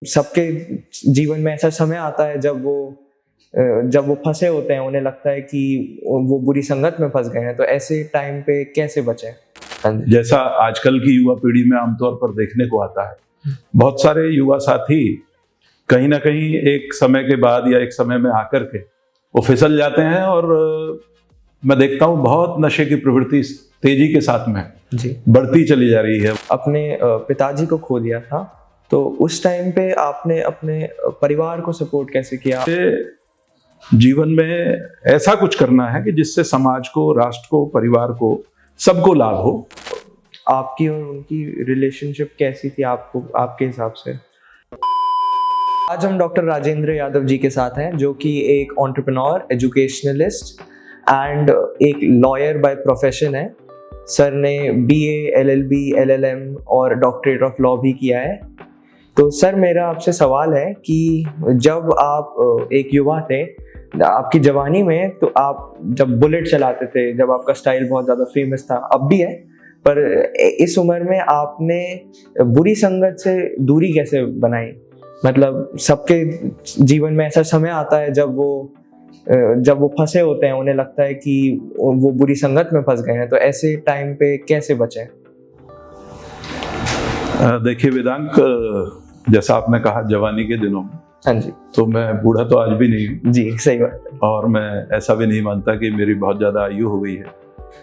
सबके जीवन में ऐसा समय आता है जब वो फंसे होते हैं, उन्हें लगता है कि वो बुरी संगत में फंस गए हैं, तो ऐसे टाइम पे कैसे बचें? जैसा आजकल की युवा पीढ़ी में आमतौर पर देखने को आता है, बहुत सारे युवा साथी कहीं ना कहीं एक समय के बाद या एक समय में आकर के वो फिसल जाते हैं और मैं देखता हूँ बहुत नशे की प्रवृत्ति तेजी के साथ में बढ़ती चली जा रही है। अपने पिताजी को खो दिया था, तो उस टाइम पे आपने अपने परिवार को सपोर्ट कैसे किया? जीवन में ऐसा कुछ करना है कि जिससे समाज को, राष्ट्र को, परिवार को, सबको लाभ हो। आपकी और उनकी रिलेशनशिप कैसी थी आपके हिसाब से? आज हम डॉक्टर राजेंद्र यादव जी के साथ हैं, जो कि एक एंटरप्रेन्योर, एजुकेशनलिस्ट एंड एक लॉयर बाय प्रोफेशन है। सर ने BA, LLB, LLM और डॉक्टरेट ऑफ लॉ भी किया है। तो सर, मेरा आपसे सवाल है कि जब आप एक युवा थे, आपकी जवानी में, तो आप जब बुलेट चलाते थे, जब आपका स्टाइल बहुत ज़्यादा फेमस था, अब भी है, पर इस उम्र में आपने बुरी संगत से दूरी कैसे बनाई? मतलब सबके जीवन में ऐसा समय आता है जब वो फंसे होते हैं, उन्हें लगता है कि वो बुरी संगत में फंस गए हैं, तो ऐसे टाइम पे कैसे बचें? देखिए वेदांक, जैसा आपने कहा जवानी के दिनों में, हाँ जी, तो मैं बूढ़ा तो आज भी नहीं हूँ जी, सही बात है। और मैं ऐसा भी नहीं मानता कि मेरी बहुत ज़्यादा आयु हो गई है।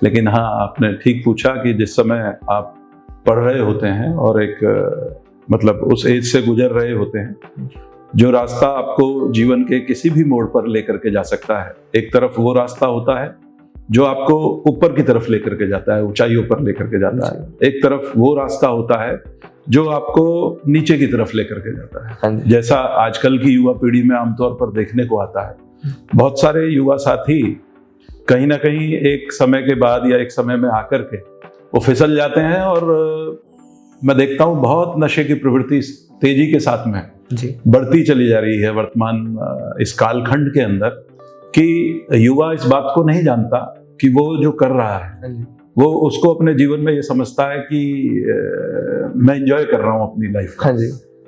लेकिन हाँ, आपने ठीक पूछा कि जिस समय आप पढ़ रहे होते हैं और एक मतलब उस एज से गुजर रहे होते हैं, जो रास्ता आपको जीवन के किसी भी मोड़ पर लेकर के जा सकता है, एक तरफ वो रास्ता होता है जो आपको ऊपर की तरफ लेकर के जाता है, ऊंचाइयों पर लेकर के जाता है। एक तरफ वो रास्ता होता है जो आपको नीचे की तरफ लेकर के जाता है। जैसा आजकल की युवा पीढ़ी में आमतौर पर देखने को आता है, बहुत सारे युवा साथी कहीं ना कहीं एक समय के बाद या एक समय में आकर के वो फिसल जाते हैं और मैं देखता हूँ बहुत नशे की प्रवृत्ति तेजी के साथ में बढ़ती चली जा रही है वर्तमान इस कालखंड के अंदर, कि युवा इस बात को नहीं जानता कि वो जो कर रहा है, वो उसको अपने जीवन में ये समझता है कि मैं एंजॉय कर रहा हूँ अपनी लाइफ का।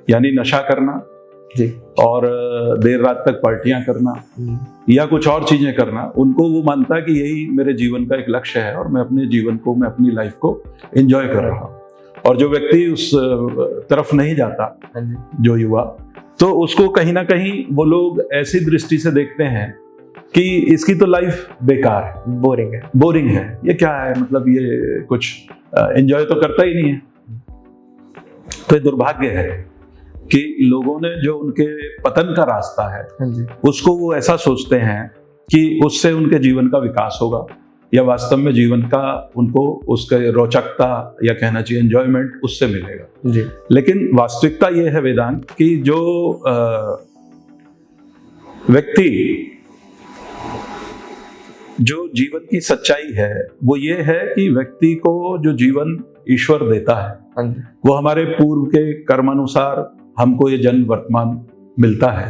यानी नशा करना और देर रात तक पार्टियां करना या कुछ और चीजें करना, उनको वो मानता है कि यही मेरे जीवन का एक लक्ष्य है और मैं अपने जीवन को, मैं अपनी लाइफ को एंजॉय कर रहा हूँ। और जो व्यक्ति उस तरफ नहीं जाता, जो युवा, तो उसको कहीं ना कहीं वो लोग ऐसी दृष्टि से देखते हैं कि इसकी तो लाइफ बेकार है, बोरिंग है, ये क्या है, मतलब ये कुछ एंजॉय तो करता ही नहीं है। तो ये दुर्भाग्य है कि लोगों ने जो उनके पतन का रास्ता है, उसको वो ऐसा सोचते हैं कि उससे उनके जीवन का विकास होगा या वास्तव में जीवन का उनको उसके रोचकता या कहना चाहिए एंजॉयमेंट उससे मिलेगा। लेकिन वास्तविकता ये है वेदांत कि जो व्यक्ति, जो जीवन की सच्चाई है वो ये है कि व्यक्ति को जो जीवन ईश्वर देता है, वो हमारे पूर्व के कर्मानुसार हमको ये जन्म वर्तमान मिलता है,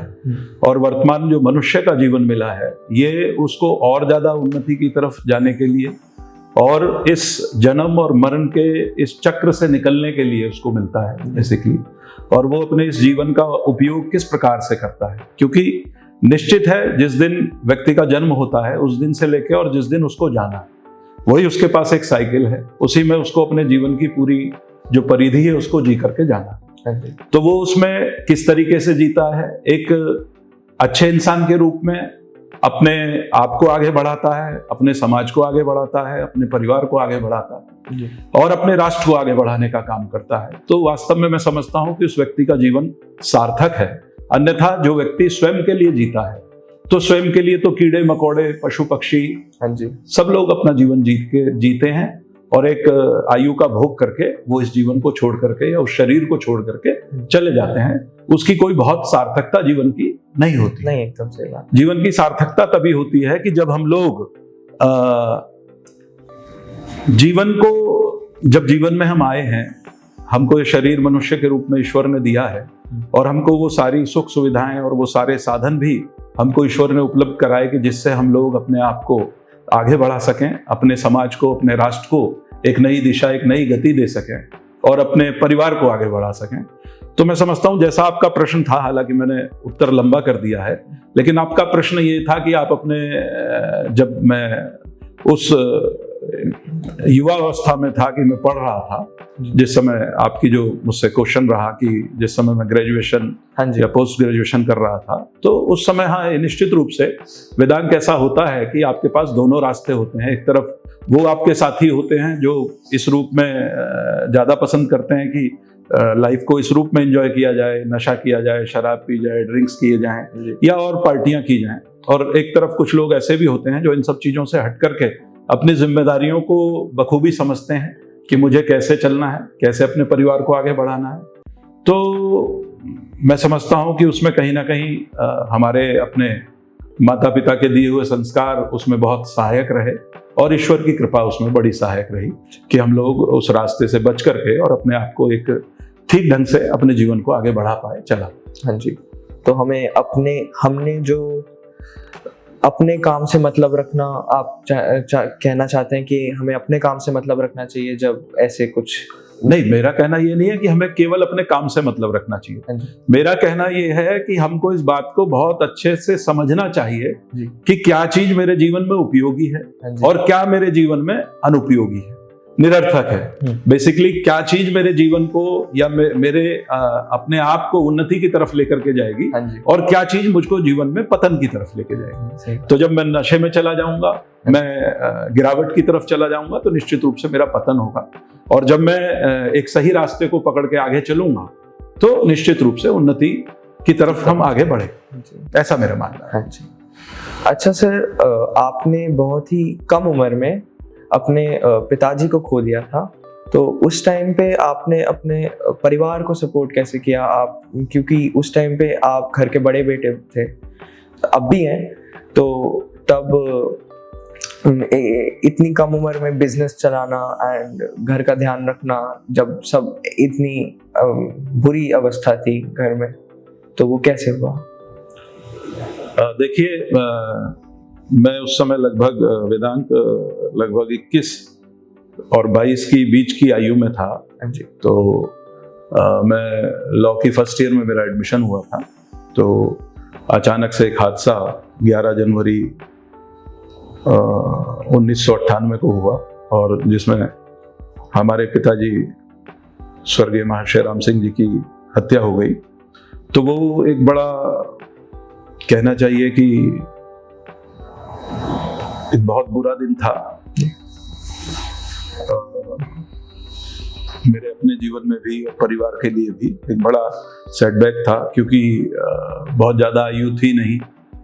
और वर्तमान जो मनुष्य का जीवन मिला है, ये उसको और ज्यादा उन्नति की तरफ जाने के लिए और इस जन्म और मरण के इस चक्र से निकलने के लिए उसको मिलता है बेसिकली। और वो अपने इस जीवन का उपयोग किस प्रकार से करता है, क्योंकि निश्चित है जिस दिन व्यक्ति का जन्म होता है उस दिन से लेकर और जिस दिन उसको जाना है, वही उसके पास एक साइकिल है, उसी में उसको अपने जीवन की पूरी जो परिधि है उसको जी करके जाना है। तो वो उसमें किस तरीके से जीता है, एक अच्छे इंसान के रूप में अपने आप को आगे बढ़ाता है, अपने समाज को आगे बढ़ाता है, अपने परिवार को आगे बढ़ाता है और अपने राष्ट्र को आगे बढ़ाने का काम करता है, तो वास्तव में मैं समझता हूं कि उस व्यक्ति का जीवन सार्थक है। अन्यथा जो व्यक्ति स्वयं के लिए जीता है, तो स्वयं के लिए तो कीड़े मकोड़े, पशु पक्षी, सब लोग अपना जीवन जीते हैं और एक आयु का भोग करके वो इस जीवन को छोड़ करके या उस शरीर को छोड़ करके चले जाते हैं। उसकी कोई बहुत सार्थकता जीवन की नहीं होती। नहीं, एकदम सही बात। जीवन की सार्थकता तभी होती है कि जब हम लोग जब जीवन में हम आए हैं, हमको ये शरीर मनुष्य के रूप में ईश्वर ने दिया है और हमको वो सारी सुख सुविधाएं और वो सारे साधन भी हमको ईश्वर ने उपलब्ध कराए कि जिससे हम लोग अपने आप को आगे बढ़ा सकें, अपने समाज को, अपने राष्ट्र को एक नई दिशा, एक नई गति दे सकें और अपने परिवार को आगे बढ़ा सकें। तो मैं समझता हूँ जैसा आपका प्रश्न था, हालांकि मैंने उत्तर लंबा कर दिया है, लेकिन आपका प्रश्न ये था कि आप अपने जब मैं उस युवा अवस्था में था कि मैं पढ़ रहा था, जिस समय आपकी जो मुझसे क्वेश्चन रहा कि जिस समय मैं ग्रेजुएशन या पोस्ट ग्रेजुएशन कर रहा था, तो उस समय हाँ निश्चित रूप से वेदांत ऐसा होता है कि आपके पास दोनों रास्ते होते हैं। एक तरफ वो आपके साथी होते हैं जो इस रूप में ज़्यादा पसंद करते हैं कि लाइफ को इस रूप में एंजॉय किया जाए, नशा किया जाए, शराब पी जाए, ड्रिंक्स किए जाएं या और पार्टियां की जाएं। और एक तरफ कुछ लोग ऐसे भी होते हैं जो इन सब चीज़ों से हट करके अपनी जिम्मेदारियों को बखूबी समझते हैं कि मुझे कैसे चलना है, कैसे अपने परिवार को आगे बढ़ाना है। तो मैं समझता हूँ कि उसमें कहीं ना कहीं हमारे अपने माता पिता के दिए हुए संस्कार उसमें बहुत सहायक रहे और ईश्वर की कृपा उसमें बड़ी सहायक रही कि हम लोग उस रास्ते से बच करके और अपने आप को एक ठीक ढंग से अपने जीवन को आगे बढ़ा पाए, चला। हाँ जी। तो हमने जो अपने काम से मतलब रखना, आप कहना चाहते हैं कि हमें अपने काम से मतलब रखना चाहिए जब ऐसे कुछ? नहीं, मेरा कहना ये नहीं है कि हमें केवल अपने काम से मतलब रखना चाहिए। मेरा कहना ये है कि हमको इस बात को बहुत अच्छे से समझना चाहिए कि क्या चीज मेरे जीवन में उपयोगी है और क्या मेरे जीवन में अनुपयोगी है, निरर्थक है। बेसिकली क्या चीज मेरे जीवन को या मेरे अपने आप को उन्नति की तरफ लेकर के जाएगी और क्या चीज मुझको जीवन में पतन की तरफ लेके जाएगी। तो जब मैं नशे में चला जाऊंगा, मैं गिरावट की तरफ चला जाऊंगा, तो निश्चित रूप से मेरा पतन होगा। और जब मैं एक सही रास्ते को पकड़ के आगे चलूंगा तो निश्चित रूप से उन्नति की तरफ हम आगे बढ़े, ऐसा मेरा मानना है। अच्छा सर, आपने बहुत ही कम उम्र में अपने पिताजी को खो दिया था, तो उस टाइम पे आपने अपने परिवार को सपोर्ट कैसे किया आप? क्योंकि उस टाइम पे आप घर के बड़े बेटे थे, अब भी हैं, तो तब इतनी कम उम्र में बिजनेस चलाना एंड घर का ध्यान रखना, जब सब इतनी बुरी अवस्था थी घर में, तो वो कैसे हुआ? देखिए, मैं उस समय लगभग 21 और 22 की बीच की आयु में था। तो मैं लॉ की फर्स्ट ईयर में मेरा एडमिशन हुआ था। तो अचानक से एक हादसा 11 जनवरी 1998 को हुआ और जिसमें हमारे पिताजी स्वर्गीय महाशय राम सिंह जी की हत्या हो गई। तो वो एक बड़ा, कहना चाहिए कि एक बहुत बुरा दिन था मेरे अपने जीवन में भी और परिवार के लिए भी एक बड़ा सेटबैक था, क्योंकि बहुत ज़्यादा आयु थी नहीं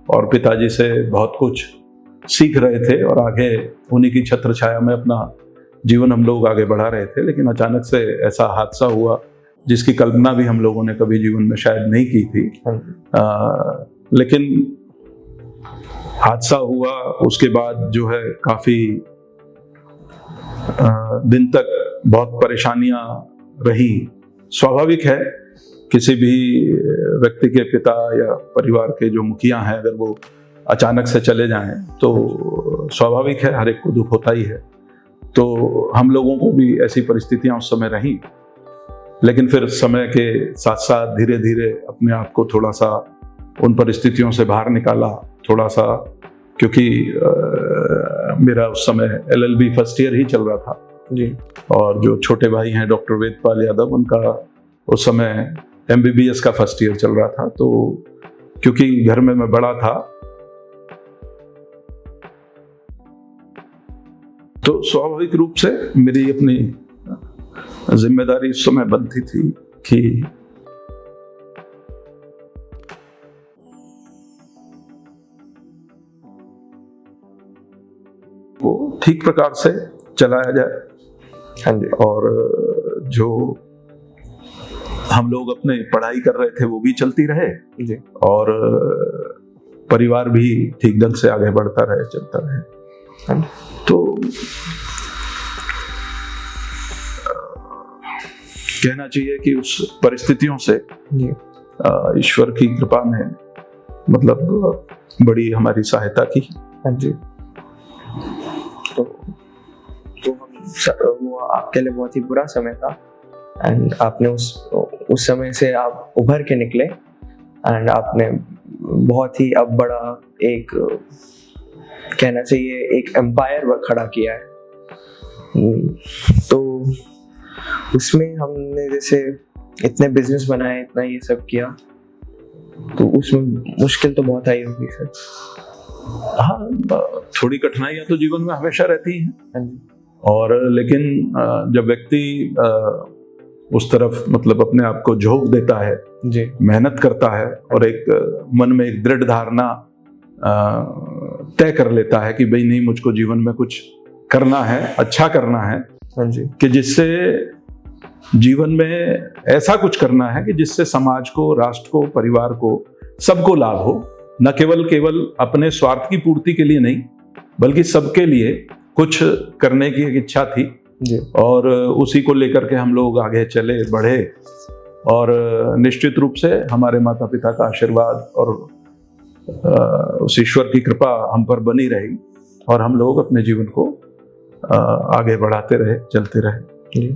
और पिताजी से बहुत कुछ सीख रहे थे और आगे उन्हीं की छत्र छाया में अपना जीवन हम लोग आगे बढ़ा रहे थे। लेकिन अचानक से ऐसा हादसा हुआ जिसकी कल्पना भी हम लोगों ने कभी जीवन में शायद नहीं की थी। लेकिन हादसा हुआ, उसके बाद जो है काफी दिन तक बहुत परेशानियां रही। स्वाभाविक है, किसी भी व्यक्ति के पिता या परिवार के जो मुखिया हैं, अगर वो अचानक से चले जाएं तो स्वाभाविक है, हर एक को दुख होता ही है। तो हम लोगों को भी ऐसी परिस्थितियां उस समय रही, लेकिन फिर समय के साथ साथ धीरे धीरे अपने आप को थोड़ा सा उन परिस्थितियों से बाहर निकाला, थोड़ा सा, क्योंकि मेरा उस समय LLB फर्स्ट ईयर ही चल रहा था जी। और जो छोटे भाई हैं डॉक्टर वेदपाल यादव, उनका उस समय MBBS का फर्स्ट ईयर चल रहा था। तो क्योंकि घर में मैं बड़ा था तो स्वाभाविक रूप से मेरी अपनी जिम्मेदारी उस समय बनती थी कि वो ठीक प्रकार से चलाया जाए। हाँ जी। और जो हम लोग अपने पढ़ाई कर रहे थे वो भी चलती रहे जी। और परिवार भी ठीक ढंग से आगे बढ़ता रहे, चलता रहे। हाँ। तो कहना चाहिए कि उस परिस्थितियों से ईश्वर की कृपा ने मतलब बड़ी हमारी सहायता की। हाँ जी। तो वो आपके लिए बहुत ही बुरा समय था एंड आपने उस समय से आप उभर के निकले एंड आपने बहुत ही अब बड़ा एक कहना चाहिए एक एम्पायर खड़ा किया है। तो उसमें हमने जैसे इतने बिजनेस बनाए, इतना ये सब किया, तो उसमें मुश्किल तो बहुत आई होगी सर। हाँ, थोड़ी कठिनाइयाँ तो जीवन में हमेशा रहती हैं। हाँ जी। और लेकिन जब व्यक्ति उस तरफ मतलब अपने आप को झोंक देता है जी, मेहनत करता है और एक मन में एक दृढ़ धारणा तय कर लेता है कि भाई नहीं, मुझको जीवन में कुछ करना है, अच्छा करना है, हाँ जी, कि जिससे जीवन में ऐसा कुछ करना है कि जिससे समाज को, राष्ट्र को, परिवार को, सबको लाभ हो, न केवल अपने स्वार्थ की पूर्ति के लिए नहीं, बल्कि सबके लिए कुछ करने की एक इच्छा थी जी। और उसी को लेकर के हम लोग आगे चले बढ़े। और निश्चित रूप से हमारे माता पिता का आशीर्वाद और उस ईश्वर की कृपा हम पर बनी रही और हम लोग अपने जीवन को आगे बढ़ाते रहे, चलते रहे। जी।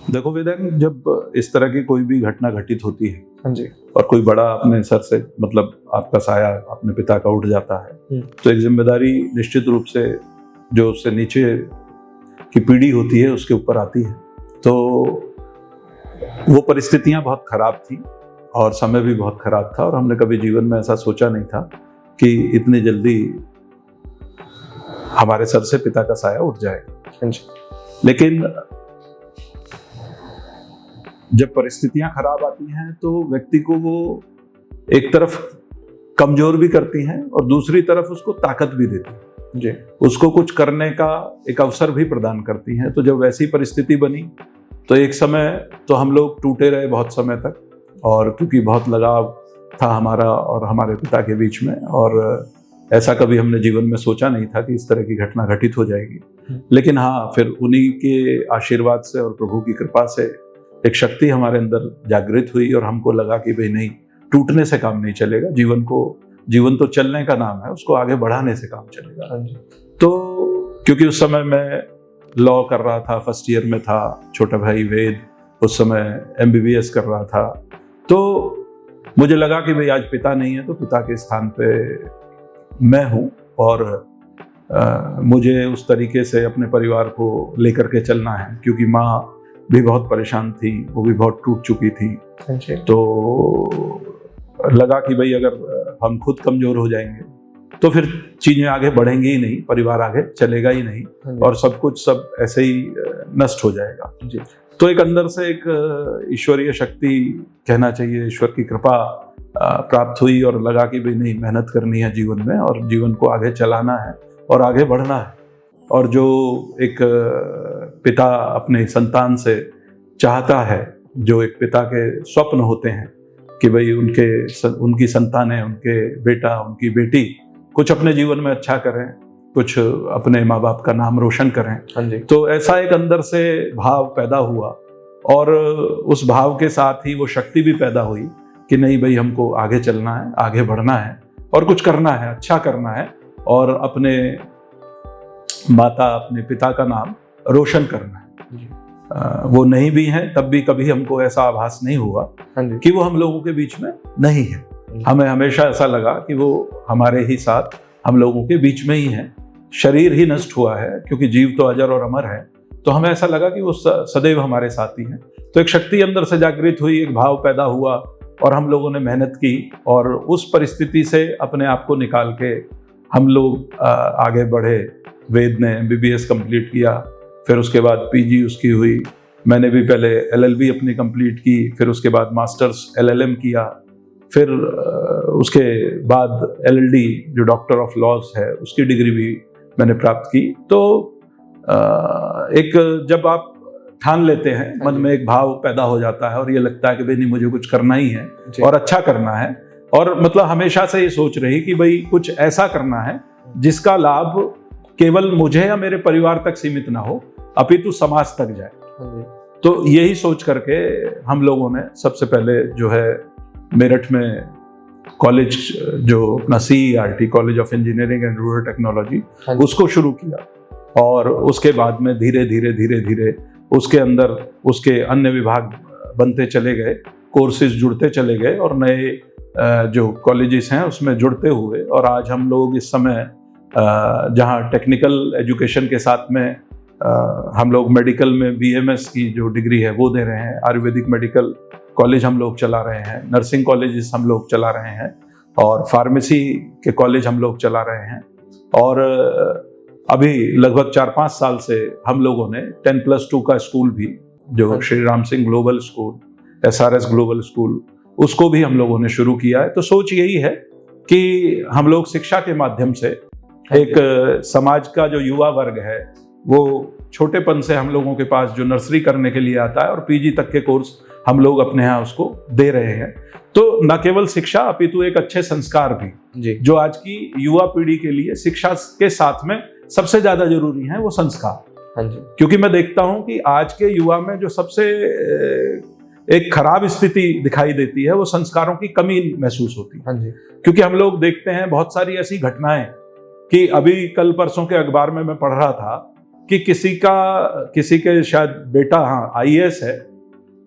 देखो वेदांग, जब इस तरह की कोई भी घटना घटित होती है, हाँ जी, और कोई बड़ा अपने सर से मतलब आपका साया अपने पिता का उठ जाता है, तो एक जिम्मेदारी निश्चित रूप से जो उससे नीचे की पीढ़ी होती है उसके ऊपर आती है। तो वो परिस्थितियां बहुत खराब थी और समय भी बहुत खराब था और हमने कभी जीवन में ऐसा सोचा नहीं था कि इतनी जल्दी हमारे सर से पिता का साया उठ जाएगा। हाँ जी। लेकिन जब परिस्थितियां खराब आती हैं तो व्यक्ति को वो एक तरफ कमजोर भी करती हैं और दूसरी तरफ उसको ताकत भी देती है जी, उसको कुछ करने का एक अवसर भी प्रदान करती हैं। तो जब वैसी परिस्थिति बनी तो एक समय तो हम लोग टूटे रहे बहुत समय तक, और क्योंकि बहुत लगाव था हमारा और हमारे पिता के बीच में, और ऐसा कभी हमने जीवन में सोचा नहीं था कि इस तरह की घटना घटित हो जाएगी। लेकिन हाँ, फिर उन्हीं के आशीर्वाद से और प्रभु की कृपा से एक शक्ति हमारे अंदर जागृत हुई और हमको लगा कि भाई नहीं, टूटने से काम नहीं चलेगा, जीवन तो चलने का नाम है, उसको आगे बढ़ाने से काम चलेगा। हाँ जी। तो क्योंकि उस समय मैं लॉ कर रहा था, फर्स्ट ईयर में था, छोटा भाई वेद उस समय MBBS कर रहा था, तो मुझे लगा कि भाई आज पिता नहीं है तो पिता के स्थान पे मैं हूँ और मुझे उस तरीके से अपने परिवार को लेकर के चलना है, क्योंकि माँ भी बहुत परेशान थी, वो भी बहुत टूट चुकी थी। तो लगा कि भाई अगर हम खुद कमजोर हो जाएंगे तो फिर चीजें आगे बढ़ेंगी ही नहीं, परिवार आगे चलेगा ही नहीं और सब ऐसे ही नष्ट हो जाएगा। जी। तो एक अंदर से एक ईश्वरीय शक्ति कहना चाहिए, ईश्वर की कृपा प्राप्त हुई और लगा कि भाई नहीं, मेहनत करनी है जीवन में और जीवन को आगे चलाना है और आगे बढ़ना है। और जो एक पिता अपने संतान से चाहता है, जो एक पिता के स्वप्न होते हैं कि भाई उनकी संतानें, उनके बेटा, उनकी बेटी कुछ अपने जीवन में अच्छा करें, कुछ अपने माँ बाप का नाम रोशन करें। हाँ जी। तो ऐसा एक अंदर से भाव पैदा हुआ और उस भाव के साथ ही वो शक्ति भी पैदा हुई कि नहीं भाई, हमको आगे चलना है, आगे बढ़ना है और कुछ करना है, अच्छा करना है और अपने माता, अपने पिता का नाम रोशन करना है। वो नहीं भी हैं तब भी कभी हमको ऐसा आभास नहीं हुआ कि वो हम लोगों के बीच में नहीं है। हमें हमेशा ऐसा लगा कि वो हमारे ही साथ, हम लोगों के बीच में ही हैं। शरीर ही नष्ट हुआ है क्योंकि जीव तो अजर और अमर है, तो हमें ऐसा लगा कि वो सदैव हमारे साथ ही हैं। तो एक शक्ति अंदर से जागृत हुई, एक भाव पैदा हुआ और हम लोगों ने मेहनत की और उस परिस्थिति से अपने आप को निकाल के हम लोग आगे बढ़े। वेद ने MBBS कंप्लीट किया, फिर उसके बाद PG उसकी हुई। मैंने भी पहले LLB अपनी कंप्लीट की, फिर उसके बाद मास्टर्स LLM किया, फिर उसके बाद LLD जो डॉक्टर ऑफ लॉज है उसकी डिग्री भी मैंने प्राप्त की। तो एक जब आप ठान लेते हैं, मन में एक भाव पैदा हो जाता है और ये लगता है कि भाई नहीं, मुझे कुछ करना ही है और अच्छा करना है, और मतलब हमेशा से ये सोच रही कि भाई कुछ ऐसा करना है जिसका लाभ केवल मुझे या मेरे परिवार तक सीमित ना हो, अपितु समाज तक जाए। तो यही सोच करके हम लोगों ने सबसे पहले जो है मेरठ में कॉलेज, जो अपना CERT, college of engineering and rural technology, उसको शुरू किया और उसके बाद में धीरे धीरे उसके अंदर उसके अन्य विभाग बनते चले गए, कोर्सेज जुड़ते चले गए और नए जो कॉलेजेस हैं उसमें जुड़ते हुए, और आज हम लोग इस समय जहां टेक्निकल एजुकेशन के साथ में हम लोग मेडिकल में BMS की जो डिग्री है वो दे रहे हैं, आयुर्वेदिक मेडिकल कॉलेज हम लोग चला रहे हैं, नर्सिंग कॉलेजेस हम लोग चला रहे हैं और फार्मेसी के कॉलेज हम लोग चला रहे हैं। और अभी लगभग 4-5 साल से हम लोगों ने 10+2 का स्कूल भी, जो Shri Ram Singh global school, SRS global school, उसको भी हम लोगों ने शुरू किया है। तो सोच यही है कि हम लोग शिक्षा के माध्यम से एक समाज का जो युवा वर्ग है वो छोटेपन से हम लोगों के पास जो नर्सरी करने के लिए आता है और PG तक के कोर्स हम लोग अपने यहाँ उसको दे रहे हैं। तो न केवल शिक्षा अपितु एक अच्छे संस्कार भी जी, जो आज की युवा पीढ़ी के लिए शिक्षा के साथ में सबसे ज्यादा जरूरी है, वो संस्कार। हाँ जी, क्योंकि मैं देखता हूं कि आज के युवा में जो सबसे एक खराब स्थिति दिखाई देती है वो संस्कारों की कमी महसूस होती है। हाँ जी, क्योंकि हम लोग देखते हैं बहुत सारी ऐसी घटनाएं कि अभी कल परसों के अखबार में मैं पढ़ रहा था कि किसी के शायद बेटा IAS है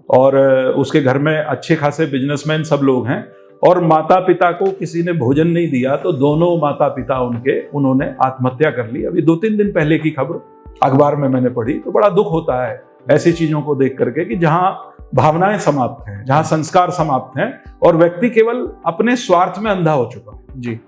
और उसके घर में अच्छे खासे बिजनेसमैन सब लोग हैं और माता पिता को किसी ने भोजन नहीं दिया तो दोनों माता पिता उन्होंने आत्महत्या कर ली। अभी 2-3 दिन पहले की खबर अखबार में मैंने पढ़ी, तो बड़ा दुख होता है ऐसी चीजों को देख करके कि जहां भावनाएं समाप्त हैं, जहां संस्कार समाप्त हैं और व्यक्ति केवल अपने स्वार्थ में अंधा हो चुका है जी।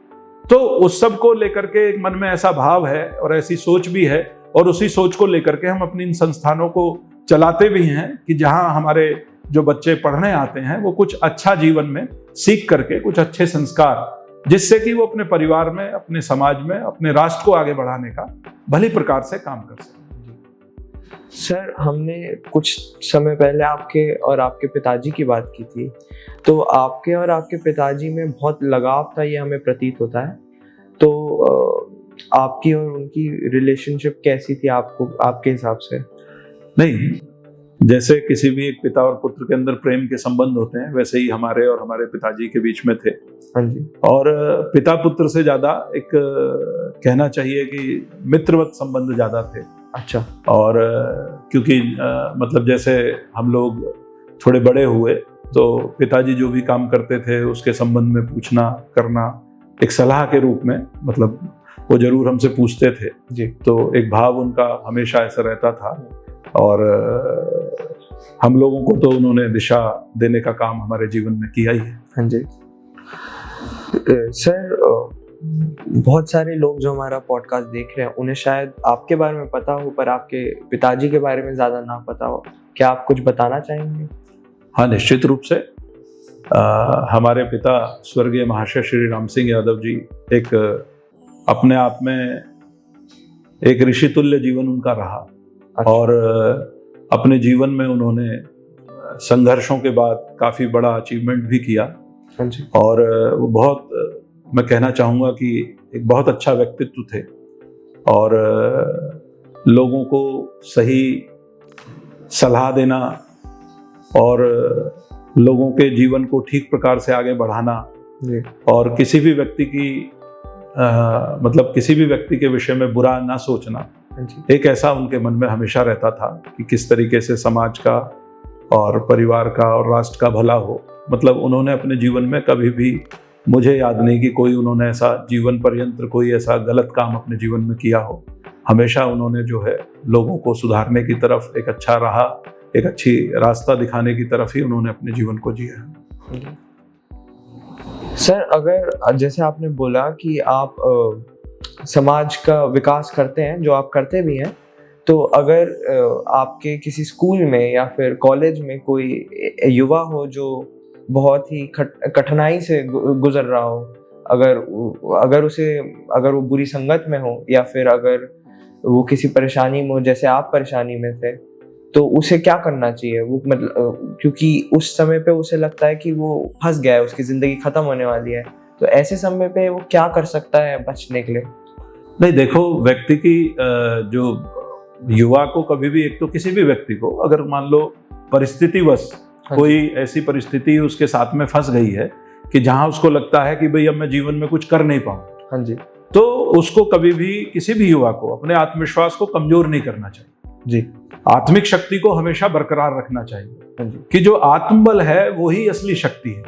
तो उस सब को लेकर के एक मन में ऐसा भाव है और ऐसी सोच भी है, और उसी सोच को लेकर के हम अपने इन संस्थानों को चलाते भी हैं कि जहां हमारे जो बच्चे पढ़ने आते हैं वो कुछ अच्छा जीवन में सीख करके कुछ अच्छे संस्कार, जिससे कि वो अपने परिवार में, अपने समाज में, अपने राष्ट्र को आगे बढ़ाने का भली प्रकार से काम कर सकें। सर, हमने कुछ समय पहले आपके और आपके पिताजी की बात की थी, तो आपके और आपके पिताजी में बहुत लगाव था, ये हमें प्रतीत होता है। तो आपकी और उनकी रिलेशनशिप कैसी थी आपके हिसाब से? नहीं, जैसे किसी भी एक पिता और पुत्र के अंदर प्रेम के संबंध होते हैं, वैसे ही हमारे और हमारे पिताजी के बीच में थे। हाँ जी। और पिता पुत्र से ज्यादा एक कहना चाहिए कि मित्रवत संबंध ज्यादा थे। अच्छा। और क्योंकि मतलब जैसे हम लोग थोड़े बड़े हुए तो पिताजी जो भी काम करते थे उसके संबंध में पूछना करना एक सलाह के रूप में, मतलब वो जरूर हमसे पूछते थे जी। तो एक भाव उनका हमेशा ऐसा रहता था और हम लोगों को तो उन्होंने दिशा देने का काम हमारे जीवन में किया ही है। हाँ जी। सर, बहुत सारे लोग जो हमारा पॉडकास्ट देख रहे हैं उन्हें शायद आपके बारे में पता हो पर आपके पिताजी के बारे में ज़्यादा ना पता हो, क्या आप कुछ बताना चाहेंगे? हाँ, निश्चित रूप से। हमारे पिता स्वर्गीय महाशय श्री राम सिंह यादव जी एक अपने आप में एक ऋषि तुल्य जीवन उनका रहा। अच्छा। और अपने जीवन में उन्होंने संघर्षों के बाद काफ़ी बड़ा अचीवमेंट भी किया। हाँ जी। और वो बहुत, मैं कहना चाहूँगा कि एक बहुत अच्छा व्यक्तित्व थे और लोगों को सही सलाह देना और लोगों के जीवन को ठीक प्रकार से आगे बढ़ाना जी। और किसी भी व्यक्ति की मतलब किसी भी व्यक्ति के विषय में बुरा ना सोचना, एक ऐसा उनके मन में हमेशा रहता था कि किस तरीके से समाज का और परिवार का और राष्ट्र का भला हो। मतलब उन्होंने अपने जीवन में कभी भी, मुझे याद नहीं कि कोई उन्होंने ऐसा जीवन पर्यंत कोई ऐसा गलत काम अपने जीवन में किया हो। हमेशा उन्होंने जो है लोगों को सुधारने की तरफ, एक अच्छा राह, एक अच्छी रास्ता दिखाने की तरफ ही उन्होंने अपने जीवन को जिया है। सर, अगर जैसे आपने बोला कि आप समाज का विकास करते हैं, जो आप करते भी हैं, तो अगर आपके किसी स्कूल में या फिर कॉलेज में कोई युवा हो जो बहुत ही कठिनाई से गुजर रहा हो, अगर वो बुरी संगत में हो या फिर अगर वो किसी परेशानी में हो, जैसे आप परेशानी में थे, तो उसे क्या करना चाहिए? वो मतलब क्योंकि उस समय पे उसे लगता है कि वो फंस गया है, उसकी जिंदगी खत्म होने वाली है, तो ऐसे समय पे वो क्या कर सकता है बचने के लिए? नहीं, देखो, व्यक्ति की जो युवा को कभी भी, एक तो किसी भी व्यक्ति को अगर मान लो परिस्थितिवश कोई ऐसी परिस्थिति उसके साथ में फंस गई है कि जहां उसको लगता है कि भाई अब मैं जीवन में कुछ कर नहीं पाऊँ, हाँ जी, तो उसको कभी भी, किसी भी युवा को अपने आत्मविश्वास को कमजोर नहीं करना चाहिए। जी। आत्मिक शक्ति को हमेशा बरकरार रखना चाहिए हाँ जी। कि जो आत्मबल है वो ही असली शक्ति है,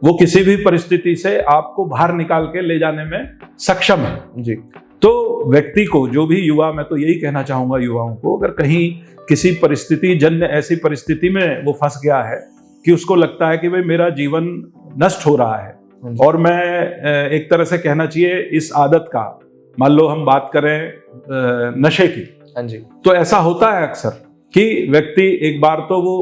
वो किसी भी परिस्थिति से आपको बाहर निकाल के ले जाने में सक्षम है। जी। तो व्यक्ति को, जो भी युवा, मैं तो यही कहना चाहूंगा युवाओं को, अगर कहीं किसी परिस्थिति जन्य ऐसी परिस्थिति में वो फंस गया है कि उसको लगता है कि भाई मेरा जीवन नष्ट हो रहा है, और मैं एक तरह से कहना चाहिए इस आदत का, मान लो हम बात करें नशे की, हाँ जी। तो ऐसा होता है अक्सर कि व्यक्ति एक बार तो वो